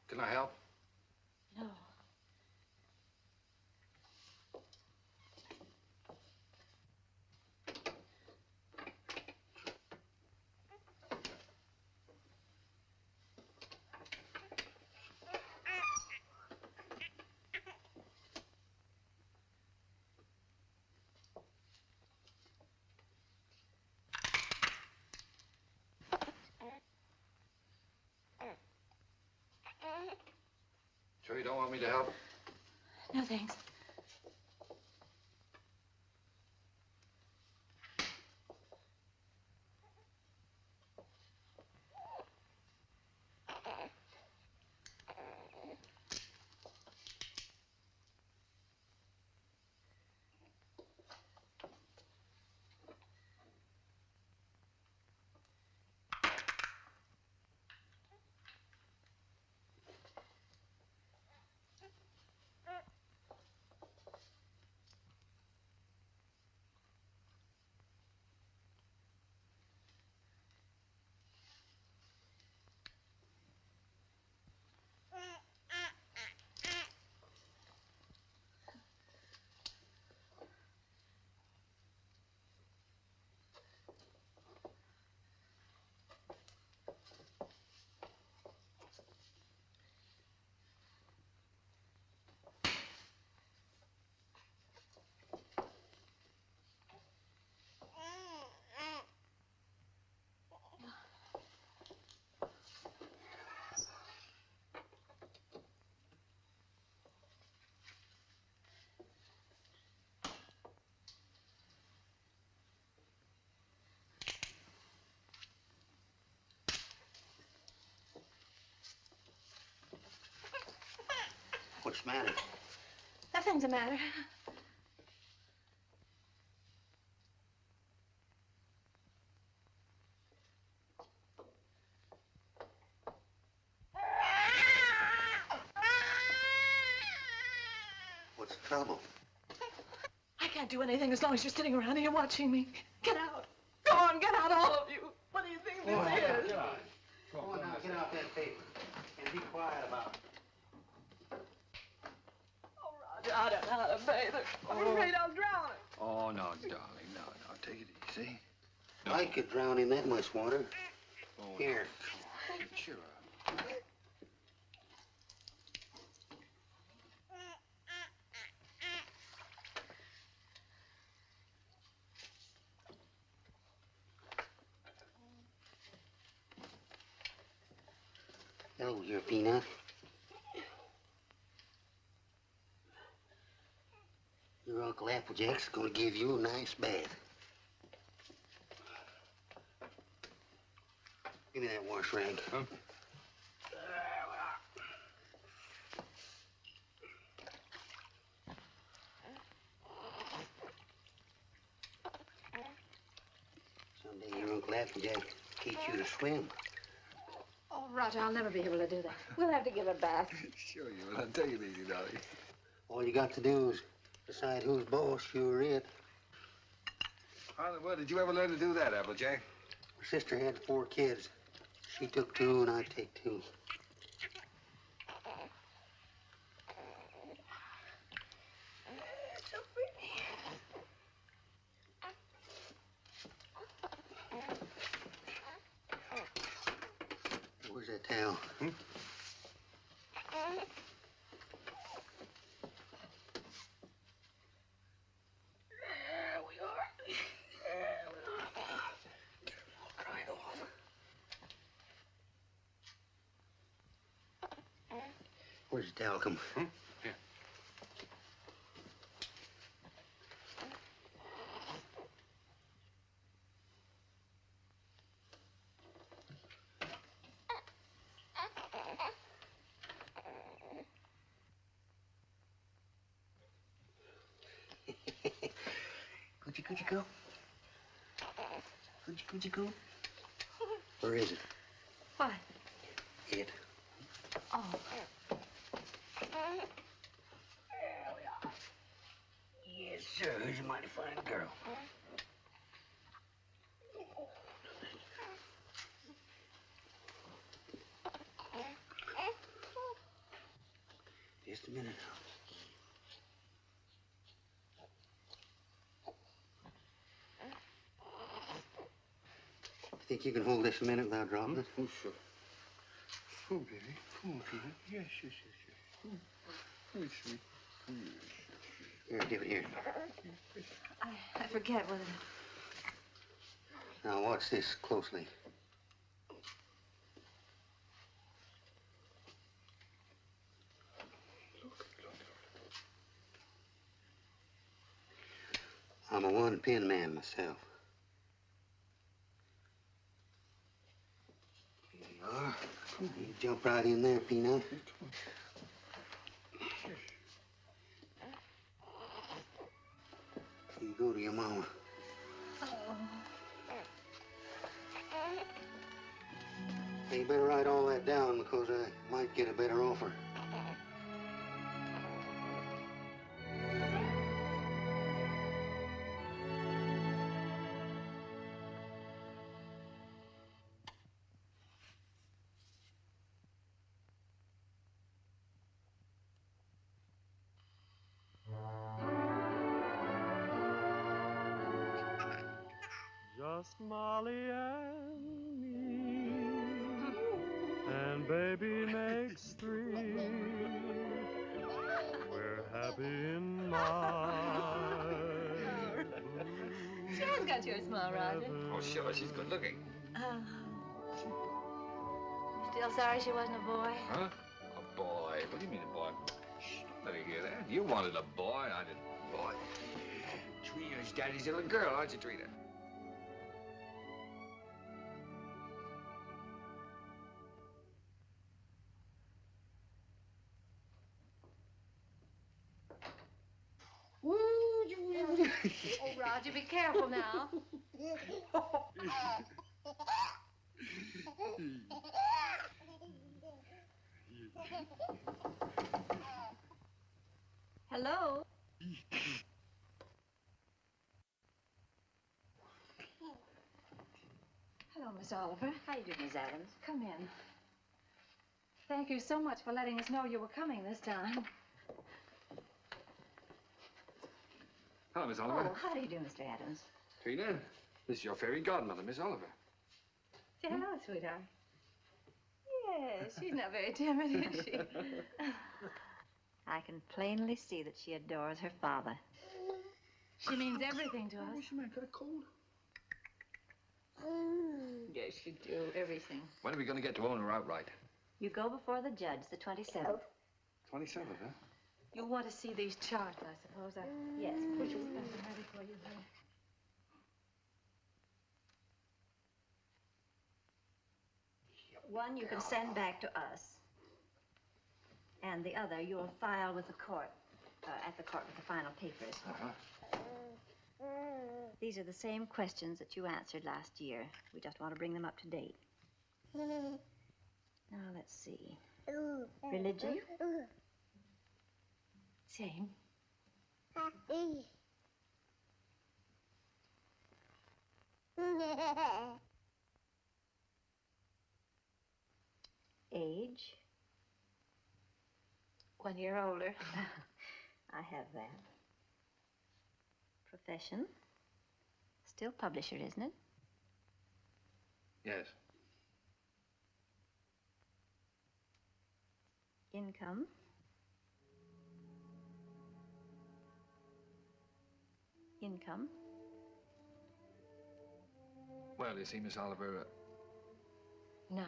Can I help? No. Sure you don't want me to help? No, thanks. What's the matter? Nothing's the matter. What's the trouble? I can't do anything as long as you're sitting around here watching me. Get out. Go on, get out, all of you. What do you think this is? Get out. Go on now, get out that paper. And be quiet about it. Oh, Roger, I don't know how to bathe her. I'm afraid I'll drown her. Oh, no, darling, no. Take it easy. No. I could drown in that much water. Oh, Here. No, come on, cheer up. Hello, your peanut. Your Uncle Applejack's gonna give you a nice bath. Give me that wash rag. Huh? Someday your Uncle Applejack teach you to swim. Oh, Roger, I'll never be able to do that. We'll have to give a bath. Sure you will. I'll take it easy, darling. All you got to do is decide who's boss, you or it. How in the world did you ever learn to do that, Applejack? My sister had 4 kids. She took 2 and I take 2. So pretty. Where's that towel? Hmm? There we are. There we are. I'll dry it off. Where's the towel come from? Hmm? Here. Coochie coochie coo. Coochie coochie coo. Where is it? What? It. Oh. There we are. Yes, sir. Who's a mighty fine girl. Just a minute. Think you can hold this a minute without dropping it? Oh, sure. Oh, baby. Oh, baby. Yes, yes, yes, yes. Oh, sweet. Oh, yes, yes, Here, give it here. I forget whether... Now, watch this closely. I'm a one-pin man myself. Here you are. You jump right in there, Peanut. You go to your mama. Hey, you better write all that down because I might get a better offer. Just Molly and me, and baby makes 3. We're happy in my She has got your smile, Roger. Oh, sure. She's good looking. Still sorry she wasn't a boy? Huh? A boy? What do you mean a boy? Shh, don't let her hear that. You wanted a boy. I didn't. Boy. Trina's daddy's little girl, aren't you, Trina? Oh, Roger, be careful now. Hello? Hello, Miss Oliver. How you doing, Miss Adams? Come in. Thank you so much for letting us know you were coming this time. Hello, Miss Oliver. Oh, how do you do, Mr. Adams? Trina, this is your fairy godmother, Miss Oliver. Say hello, sweetheart. Yes, she's not very timid, is she? I can plainly see that she adores her father. She means everything to us. She might got a cold. Yes, you do. Everything. When are we going to get to own her outright? You go before the judge the 27th. 27th, huh? You'll want to see these charts, I suppose. Yes. Push them ready for you, honey. One you can send back to us. And the other you'll file with the court, at the court with the final papers. These are the same questions that you answered last year. We just want to bring them up to date. Now, let's see. Religion? Same. Age? 1 year older. I have that. Profession? Still publisher, isn't it? Yes. Income? Income? Well, you see, Miss Oliver, None.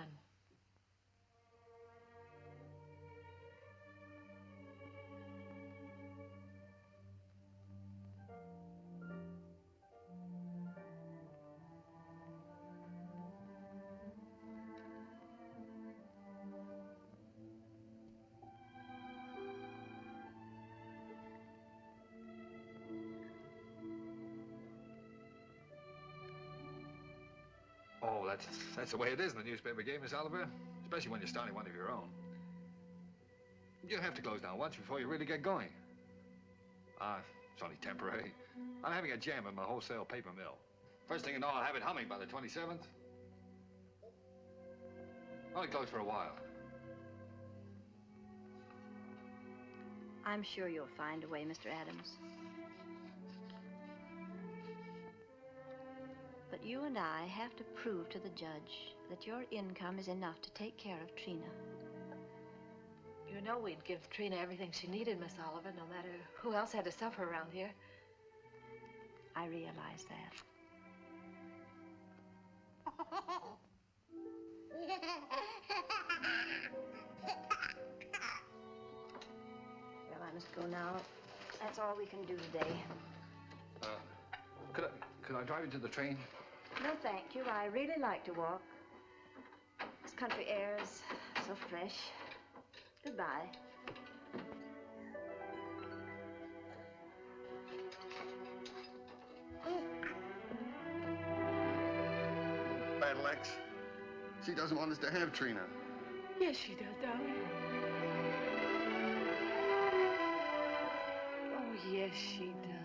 oh, that's the way it is in the newspaper game, Miss Oliver. Especially when you're starting one of your own. You have to close down once before you really get going. It's only temporary. I'm having a jam in my wholesale paper mill. First thing you know, I'll have it humming by the 27th. Only closed for a while. I'm sure you'll find a way, Mr. Adams. But you and I have to prove to the judge that your income is enough to take care of Trina. You know we'd give Trina everything she needed, Miss Oliver, no matter who else had to suffer around here. I realize that. Well, I must go now. That's all we can do today. Could I drive you to the train? No, thank you. I really like to walk. This country air is so fresh. Goodbye. Battle Axe. She doesn't want us to have Trina. Yes, she does, darling. Oh, yes, she does.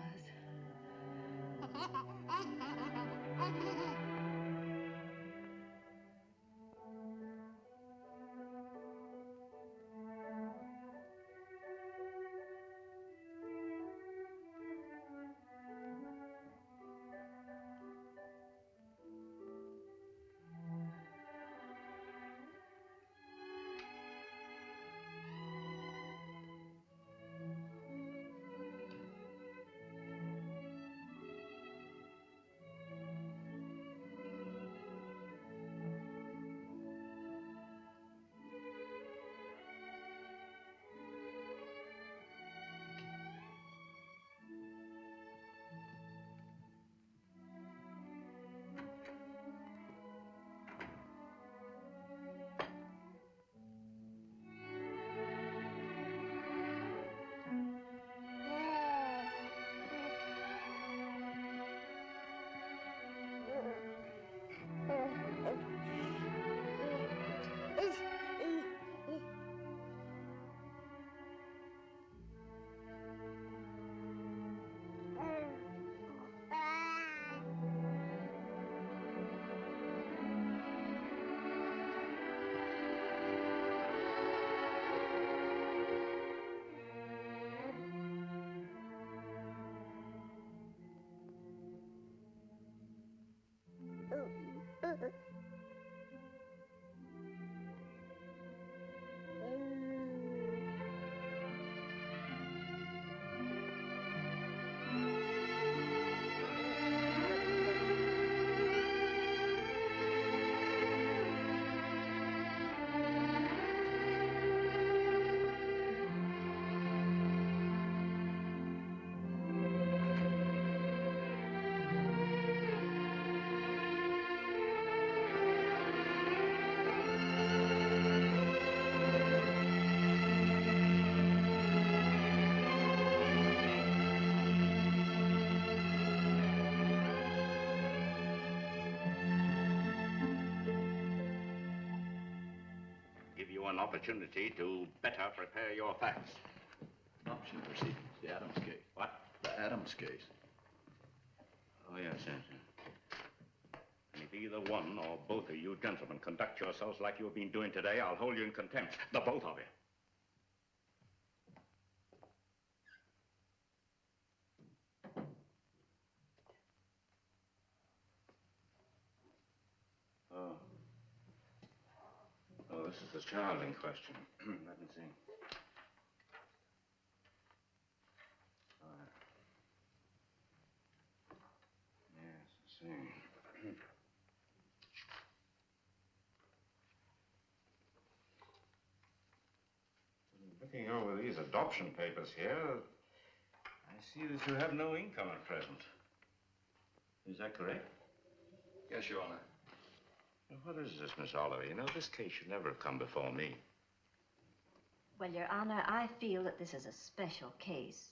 you an opportunity to better prepare your facts. Adoption proceedings, the Adams case. What? The Adams case. Oh, yes, yes, yes. And if either one or both of you gentlemen conduct yourselves like you've been doing today, I'll hold you in contempt. The both of you. Oh, this is the child in question. Let me see. Yes, I see. Looking over these adoption papers here, I see that you have no income at present. Is that correct? Yes, Your Honor. Now, what is this, Miss Oliver? You know, this case should never have come before me. Well, Your Honor, I feel that this is a special case.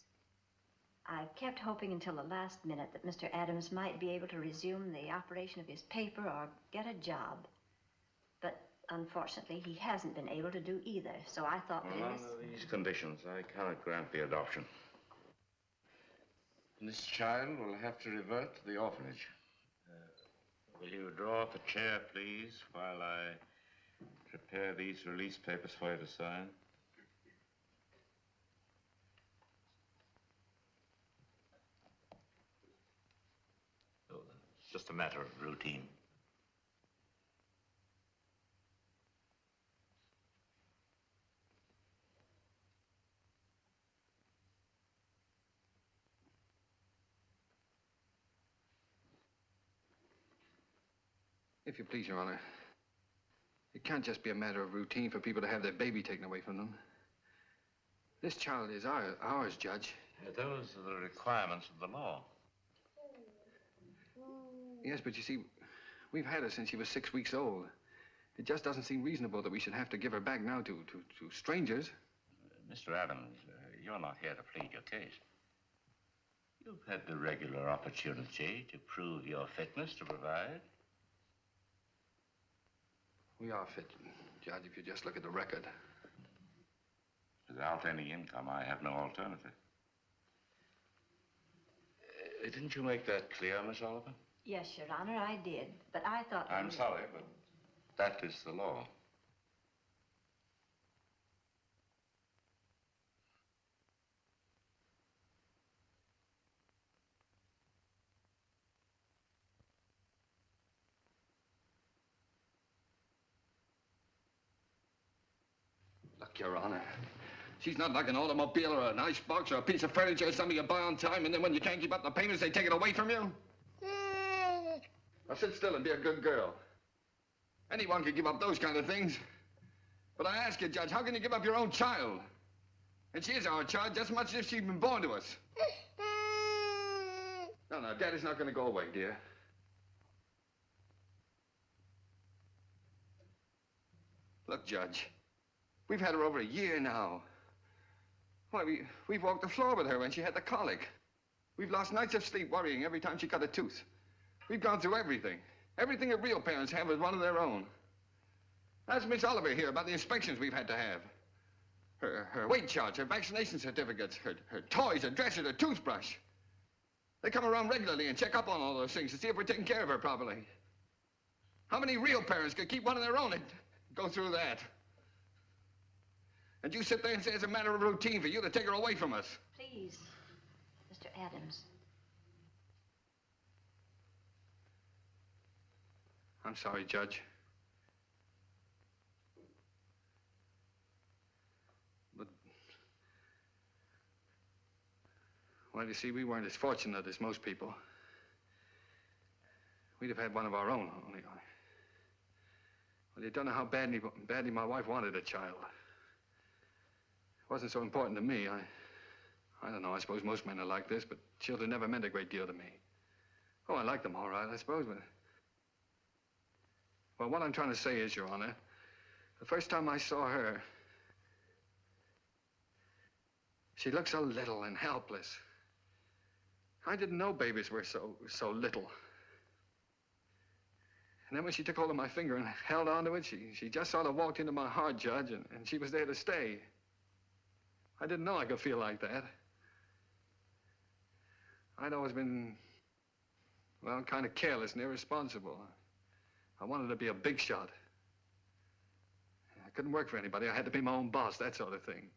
I've kept hoping until the last minute that Mr. Adams might be able to resume the operation of his paper or get a job. But unfortunately, he hasn't been able to do either, so I thought that Well, under these conditions, I cannot grant the adoption. And this child will have to revert to the orphanage. Will you draw up a chair, please, while I prepare these release papers for you to sign? Oh, it's just a matter of routine. If you please, Your Honor, it can't just be a matter of routine for people to have their baby taken away from them. This child is ours, Judge. Those are the requirements of the law. Yes, but you see, we've had her since she was 6 weeks old. It just doesn't seem reasonable that we should have to give her back now to strangers. Mr. Adams, you're not here to plead your case. You've had the regular opportunity to prove your fitness to provide. We are fit, Judge, if you just look at the record. Without any income, I have no alternative. Didn't you make that clear, Miss Oliver? Yes, Your Honor, I did. But I thought... I'm sorry, but that is the law. Look, Your Honor, she's not like an automobile or an icebox or a piece of furniture or something you buy on time, and then when you can't keep up the payments, they take it away from you. Now sit still and be a good girl. Anyone can give up those kind of things. But I ask you, Judge, how can you give up your own child? And she is our child just as much as if she'd been born to us. No, Daddy's not going to go away, dear. Look, Judge, we've had her over a year now. Why, we've walked the floor with her when she had the colic. We've lost nights of sleep worrying every time she cut a tooth. We've gone through everything. Everything that real parents have is one of their own. Ask Miss Oliver here about the inspections we've had to have. Her weight charts, her vaccination certificates, her toys, her dresser, her toothbrush. They come around regularly and check up on all those things to see if we're taking care of her properly. How many real parents could keep one of their own and go through that? And you sit there and say it's a matter of routine for you to take her away from us. Please, Mr. Adams. I'm sorry, Judge. But, well, you see, we weren't as fortunate as most people. We'd have had one of our own, only well, you don't know how badly my wife wanted a child. It wasn't so important to me. I don't know, I suppose most men are like this, but children never meant a great deal to me. Oh, I liked them all right, I suppose, but... Well, what I'm trying to say is, Your Honor, the first time I saw her, she looked so little and helpless. I didn't know babies were so little. And then when she took hold of my finger and held onto it, she just sort of walked into my heart, Judge, and she was there to stay. I didn't know I could feel like that. I'd always been, well, kind of careless and irresponsible. I wanted to be a big shot. I couldn't work for anybody. I had to be my own boss, that sort of thing.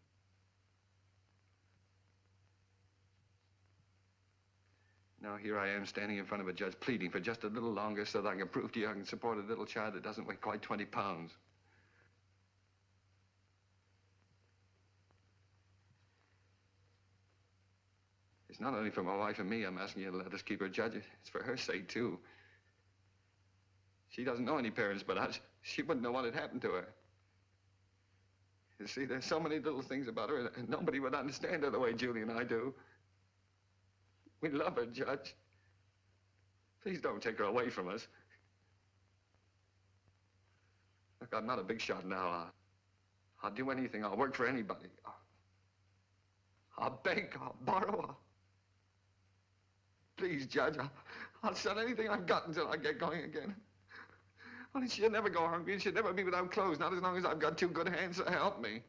Now here I am standing in front of a judge pleading for just a little longer so that I can prove to you I can support a little child that doesn't weigh quite 20 pounds. It's not only for my wife and me I'm asking you to let us keep her, Judge. It's for her sake, too. She doesn't know any parents but us. She wouldn't know what had happened to her. You see, there's so many little things about her and nobody would understand her the way Julie and I do. We love her, Judge. Please don't take her away from us. Look, I'm not a big shot now. I'll do anything. I'll work for anybody. I'll beg, I'll borrow. Please, Judge, I'll sell anything I've got until I get going again. Only she'll never go hungry and she'll never be without clothes, not as long as I've got two good hands to help me.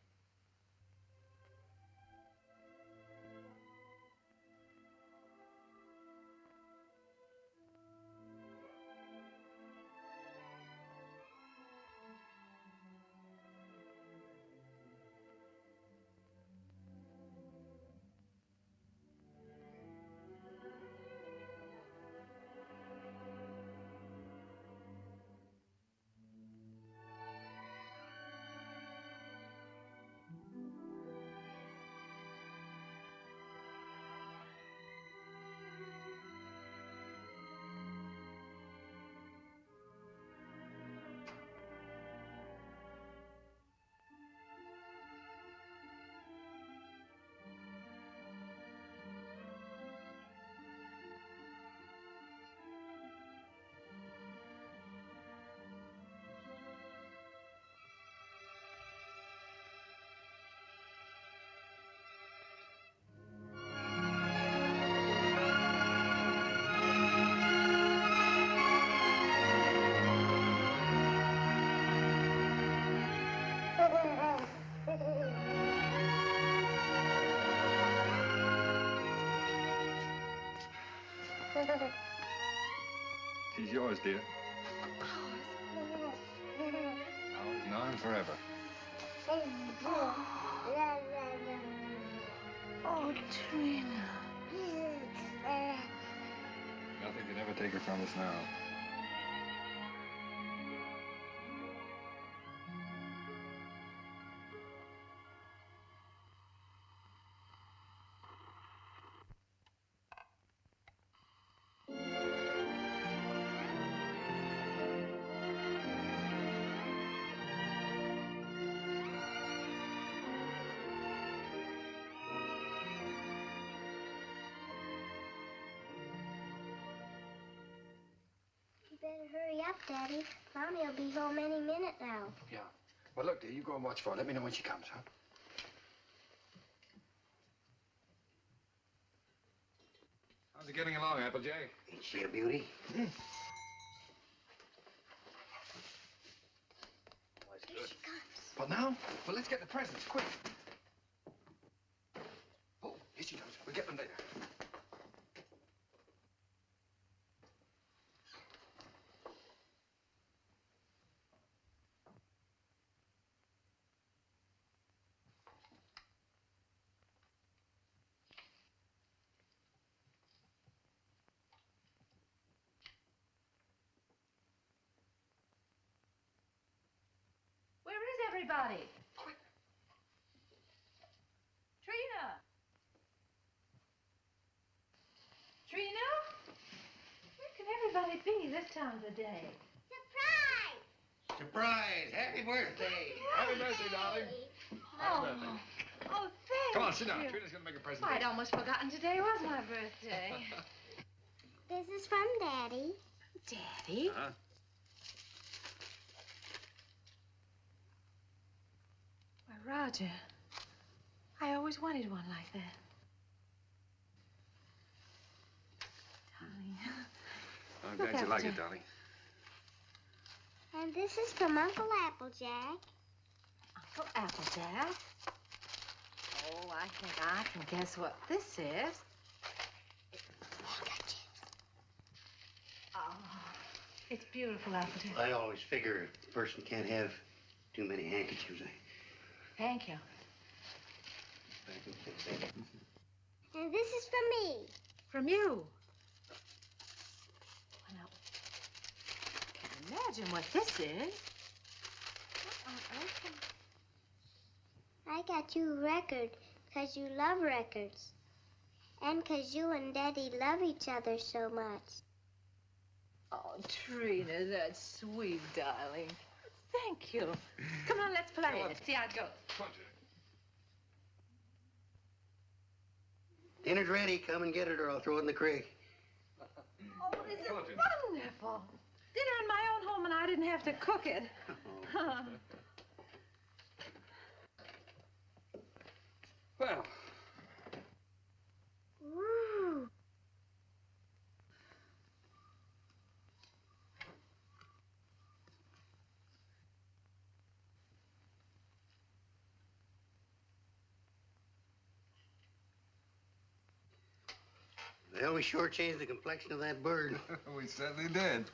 She's yours, dear. Ours now and forever. Oh, Trina. Nothing can ever take her from us now. Better hurry up, Daddy. Mommy will be home any minute now. Yeah. Well, look, dear, you go and watch for her. Let me know when she comes, huh? How's it getting along, Applejack? Ain't she a beauty? Hmm. Here she comes. But now? Well, let's get the presents, quick. Oh, here she comes. We'll get them later. Everybody. Trina. Trina? Where can everybody be this time of the day? Surprise! Surprise! Happy birthday! Happy birthday, darling. Happy birthday. Oh, thank Come on, sit down. you. Trina's gonna make a present. I'd almost forgotten today was my birthday. This is from Daddy. Daddy? Huh? Why, Roger, I always wanted one like that. Darling. I'm Look glad you like after- it, darling. And this is from Uncle Applejack. Uncle Applejack? Oh, I think I can guess what this is. Oh, it's beautiful, Applejack. I always figure a person can't have too many handkerchiefs. Thank you. And this is from me. From you? Well, now, I can't imagine what this is. I got you a record because you love records. And because you and Daddy love each other so much. Oh, Trina, that's sweet, darling. Thank you. Come on, let's play it. See how it goes. Dinner's ready. Come and get it or I'll throw it in the creek. Oh, this is wonderful. Dinner in my own home and I didn't have to cook it. Well. Woo. Well, we sure changed the complexion of that bird. We certainly did.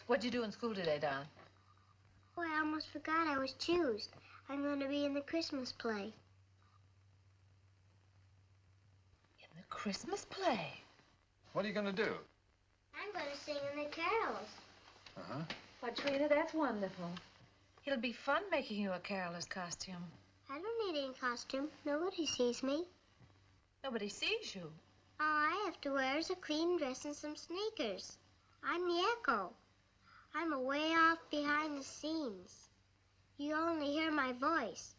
What'd you do in school today, Don? Oh, I almost forgot I was choosed. I'm going to be in the Christmas play. In the Christmas play? What are you going to do? I'm going to sing in the carols. Uh-huh. Why, Trina, that's wonderful. It'll be fun making you a caroler's costume. I don't need any costume. Nobody sees me. Nobody sees you. All I have to wear is a clean dress and some sneakers. I'm the echo. I'm away off behind the scenes. You only hear my voice.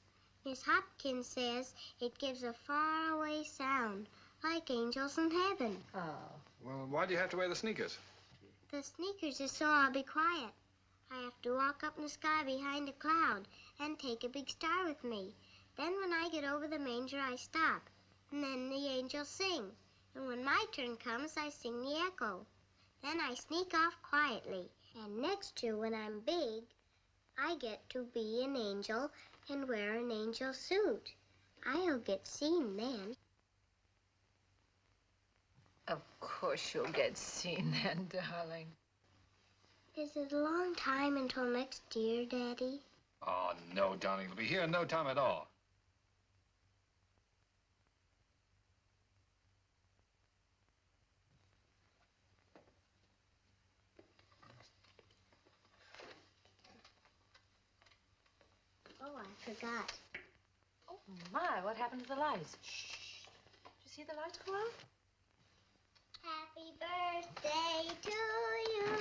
Miss Hopkins says it gives a faraway sound, like angels in heaven. Oh. Well, why do you have to wear the sneakers? The sneakers is so I'll be quiet. I have to walk up in the sky behind a cloud and take a big star with me. Then when I get over the manger, I stop. And then the angels sing. And when my turn comes, I sing the echo. Then I sneak off quietly. And next year, when I'm big, I get to be an angel and wear an angel suit. I'll get seen then. Of course you'll get seen then, darling. Is it a long time until next year, Daddy? Oh, no, darling. It'll be here in no time at all. Oh, I forgot. Oh, my, what happened to the lights? Shh. Did you see the lights go out? Happy birthday to you.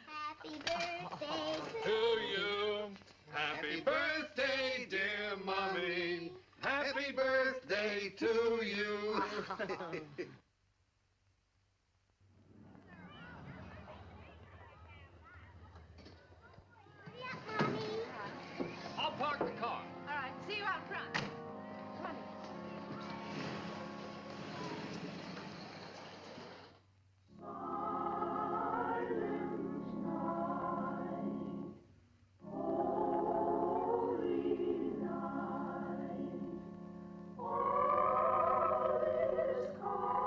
Happy birthday To you. Happy birthday, dear Mommy. Happy birthday to you. I'll park the car. All right, see you out front. Come on. All is calm.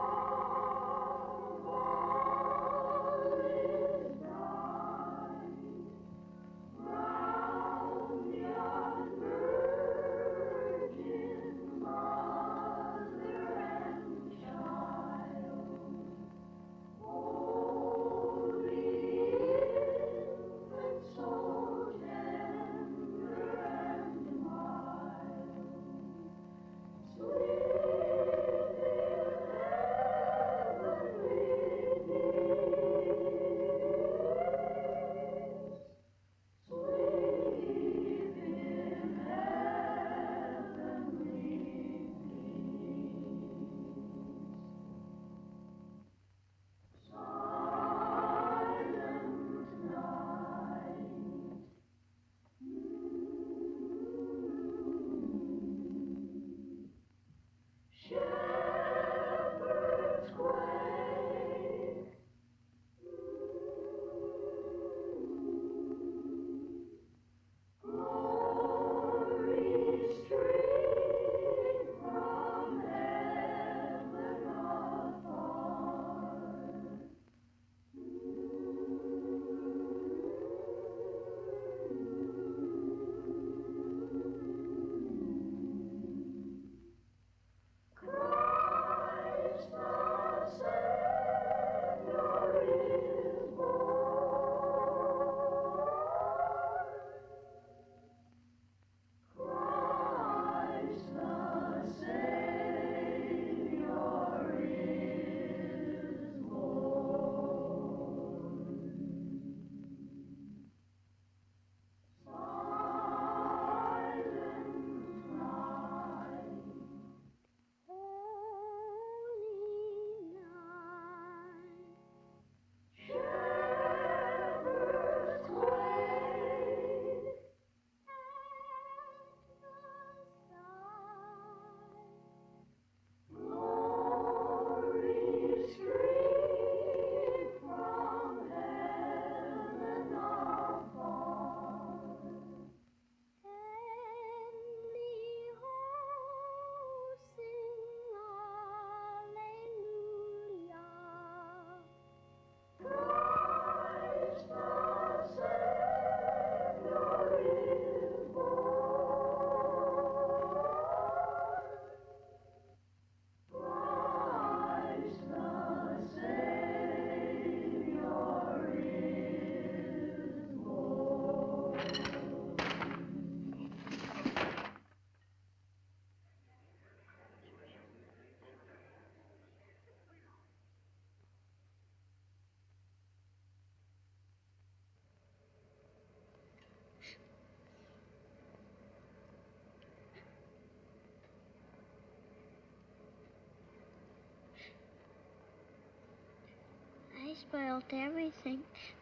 spoiled everything.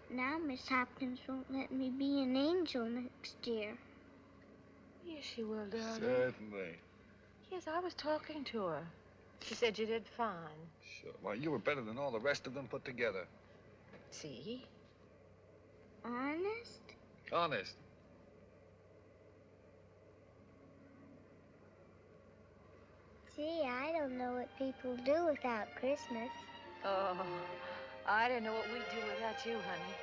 Now Miss Hopkins won't let me be an angel next year. Yes, she will, darling. Certainly. Yes, I was talking to her. She said you did fine. Sure. Well, you were better than all the rest of them put together. See? Honest? Honest. Gee, I don't know what people do without Christmas. Oh, I don't know what we'd do without you, honey.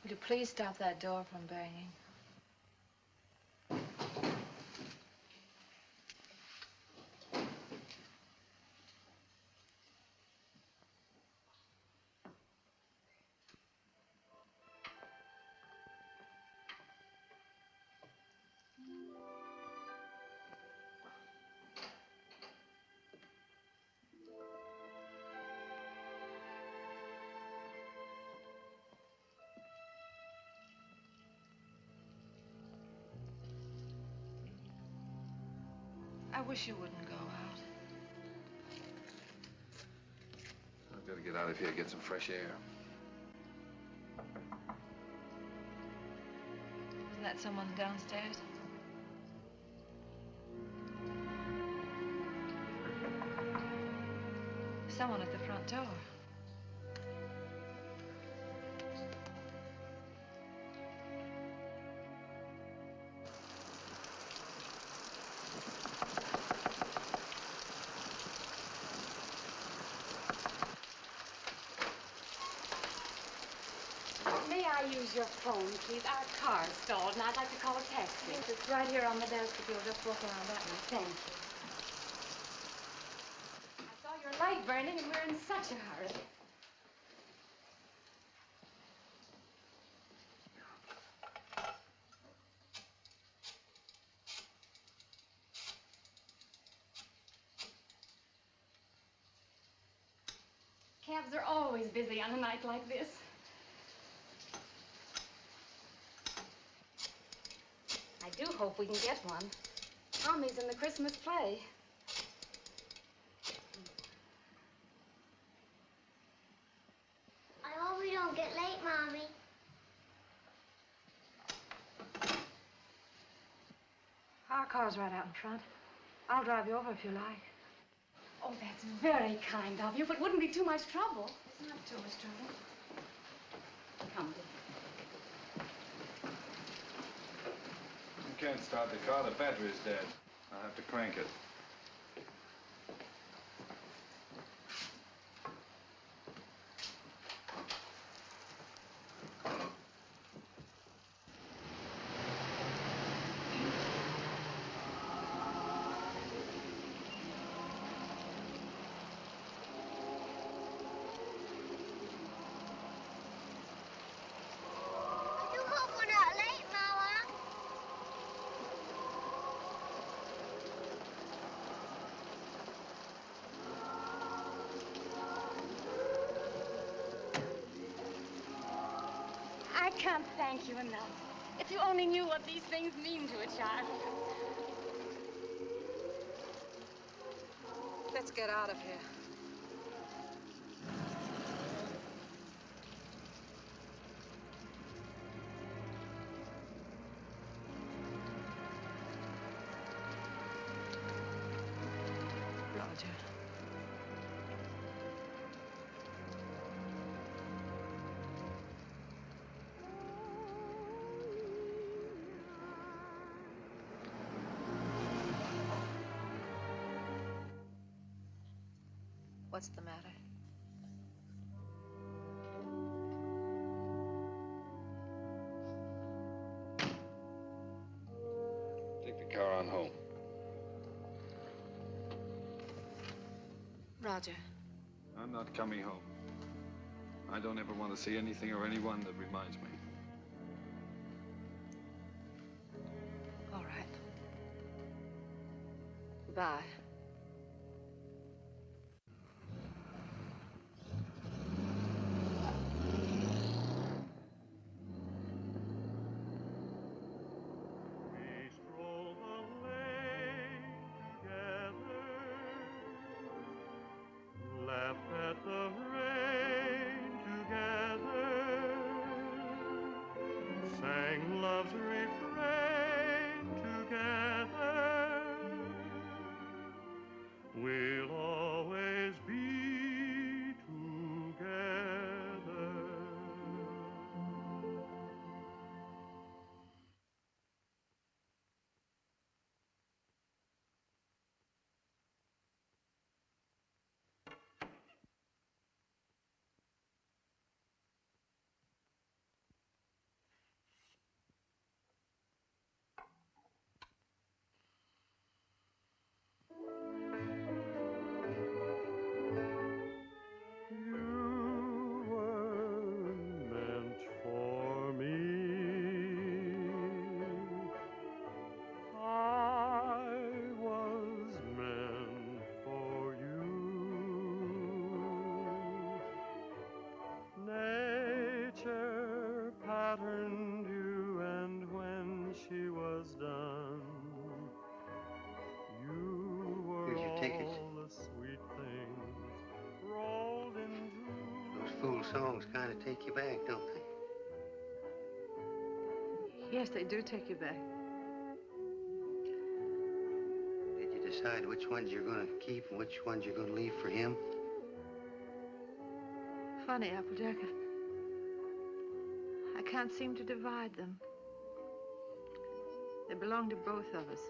Would you please stop that door from banging? I wish you wouldn't go out. I've got to get out of here, get some fresh air. Isn't that someone downstairs? Someone at the front door. May I use your phone, please? Our car's stalled, and I'd like to call a taxi. Yes, it's right here on the desk if you'll just walk around that way. Thank you. I saw your light burning, and we're in such a hurry. Cabs are always busy on a night like this. I do hope we can get one. Tommy's in the Christmas play. I hope we don't get late, Mommy. Our car's right out in front. I'll drive you over if you like. Oh, that's very kind of you, but wouldn't be too much trouble. It's not too much trouble. Come, dear. You can't start the car. The battery's dead. I'll have to crank it. I do hope we're not late, Mama. I can't thank you enough. If you only knew what these things mean to a child. Let's get out of here. Roger. What's the matter? Take the car on home. Roger. I'm not coming home. I don't ever want to see anything or anyone that reminds me. All right. Goodbye. We stroll the lane together, laughed at the rain together, sang love's refrain together. We'll always be together. You were meant for me. I was meant for you. Nature patterned you, and when she was done, you were Here's your tickets. all the sweet things rolled into. Those fool songs kind of take you back, don't they? Yes, they do take you back. Did you decide which ones you're going to keep and which ones you're going to leave for him? Funny, Applejack. I can't seem to divide them. They belong to both of us.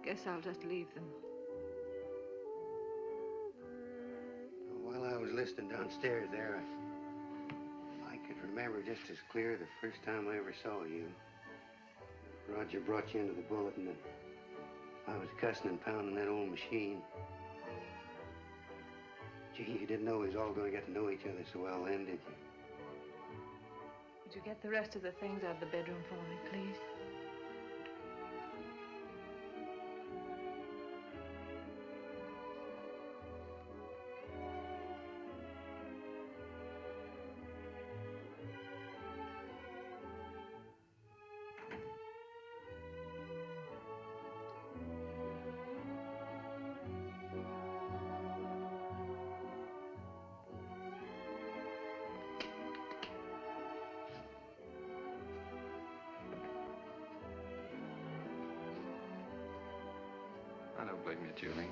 Guess I'll just leave them. While I was listening downstairs there, I could remember just as clear the first time I ever saw you. Roger brought you into the bulletin and I was cussing and pounding that old machine. Gee, you didn't know we was all going to get to know each other so well then, did you? Would you get the rest of the things out of the bedroom for me, please? I don't blame you, Julie.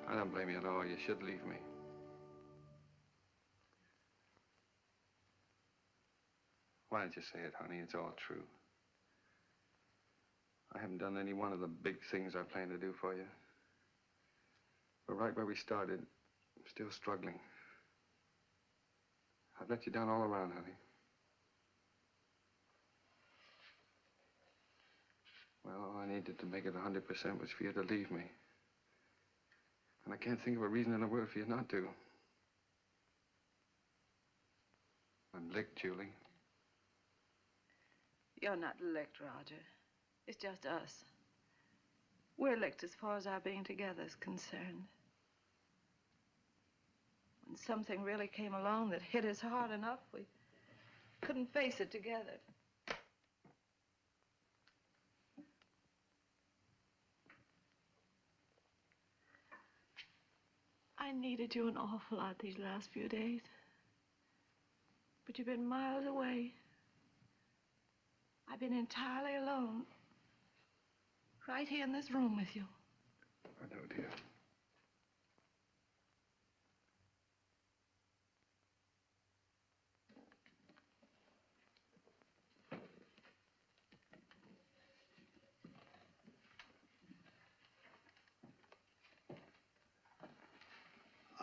I don't blame you at all. You should leave me. Why don't you say it, honey? It's all true. I haven't done any one of the big things I planned to do for you. But right where we started, I'm still struggling. I've let you down all around, honey. Well, all I needed to make it 100% was for you to leave me. And I can't think of a reason in the world for you not to. I'm licked, Julie. You're not licked, Roger. It's just us. We're licked as far as our being together is concerned. When something really came along that hit us hard enough, we couldn't face it together. I needed you an awful lot these last few days. But you've been miles away. I've been entirely alone. Right here in this room with you. I know, dear.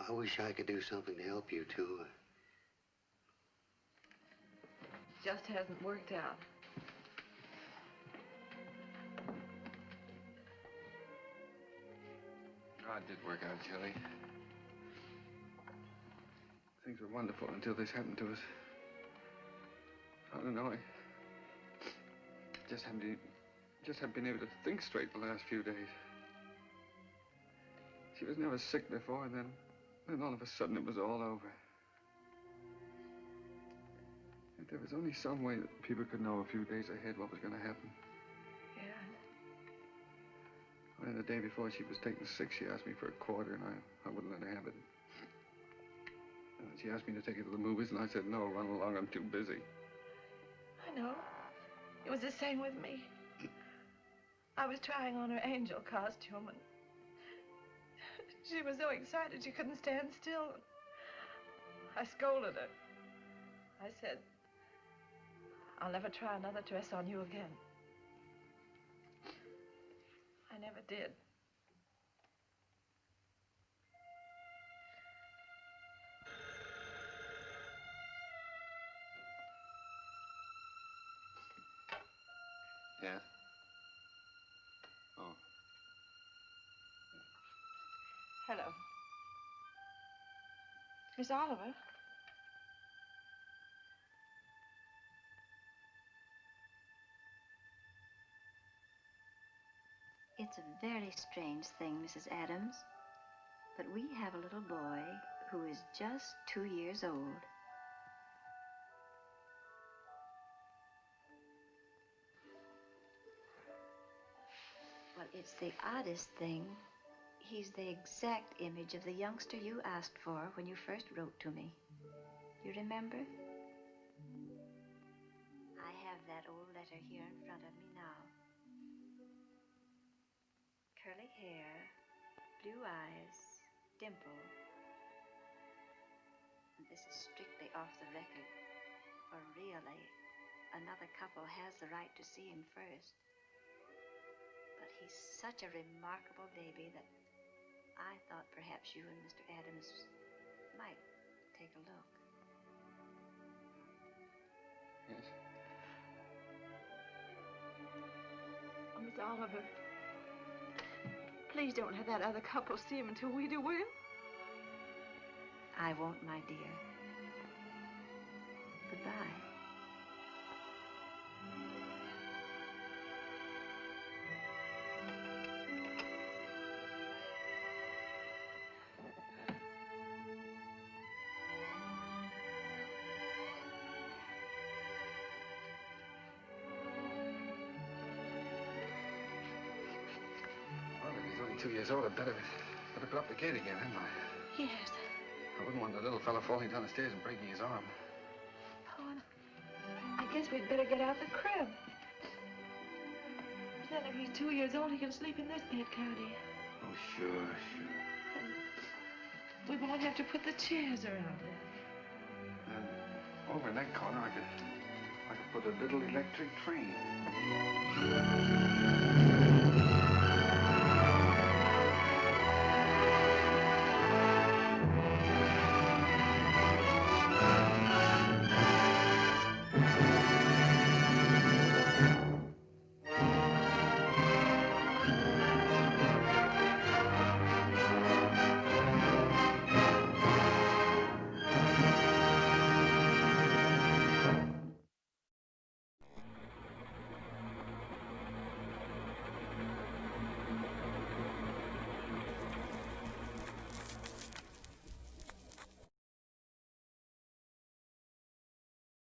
I wish I could do something to help you, too. Just hasn't worked out. God did work out, Julie. Things were wonderful until this happened to us. I don't know, I just haven't been able to think straight the last few days. She was never sick before, and then all of a sudden it was all over. If there was only some way that people could know a few days ahead what was going to happen. Yeah. Well, the day before she was taken sick, she asked me for a quarter, and I wouldn't let her have it. And she asked me to take her to the movies, and I said, no, run along, I'm too busy. I know. It was the same with me. I was trying on her angel costume, and she was so excited she couldn't stand still. I scolded her. I said, I'll never try another dress on you again. I never did. Yeah? Oh. Hello. Miss Oliver? It's a very strange thing, Mrs. Adams, but we have a little boy who is just 2 years old. Well, it's the oddest thing. He's the exact image of the youngster you asked for when you first wrote to me. You remember? I have that old letter here in front of me now. Curly hair, blue eyes, dimple. And this is strictly off the record, for really, another couple has the right to see him first. But he's such a remarkable baby that I thought perhaps you and Mr. Adams might take a look. Yes. Oh, Miss Oliver, please don't have that other couple see him until we do, will you? I won't, my dear. Goodbye. Well, if he's only 2 years old, I'd better put up the gate again, hadn't I? Yes. I wouldn't want the little fella falling down the stairs and breaking his arm. Oh, I guess we'd better get out the crib. Then if he's 2 years old, he can sleep in this bed, can't he? Oh, sure. We won't have to put the chairs around it. And over in that corner, I could put a little electric train.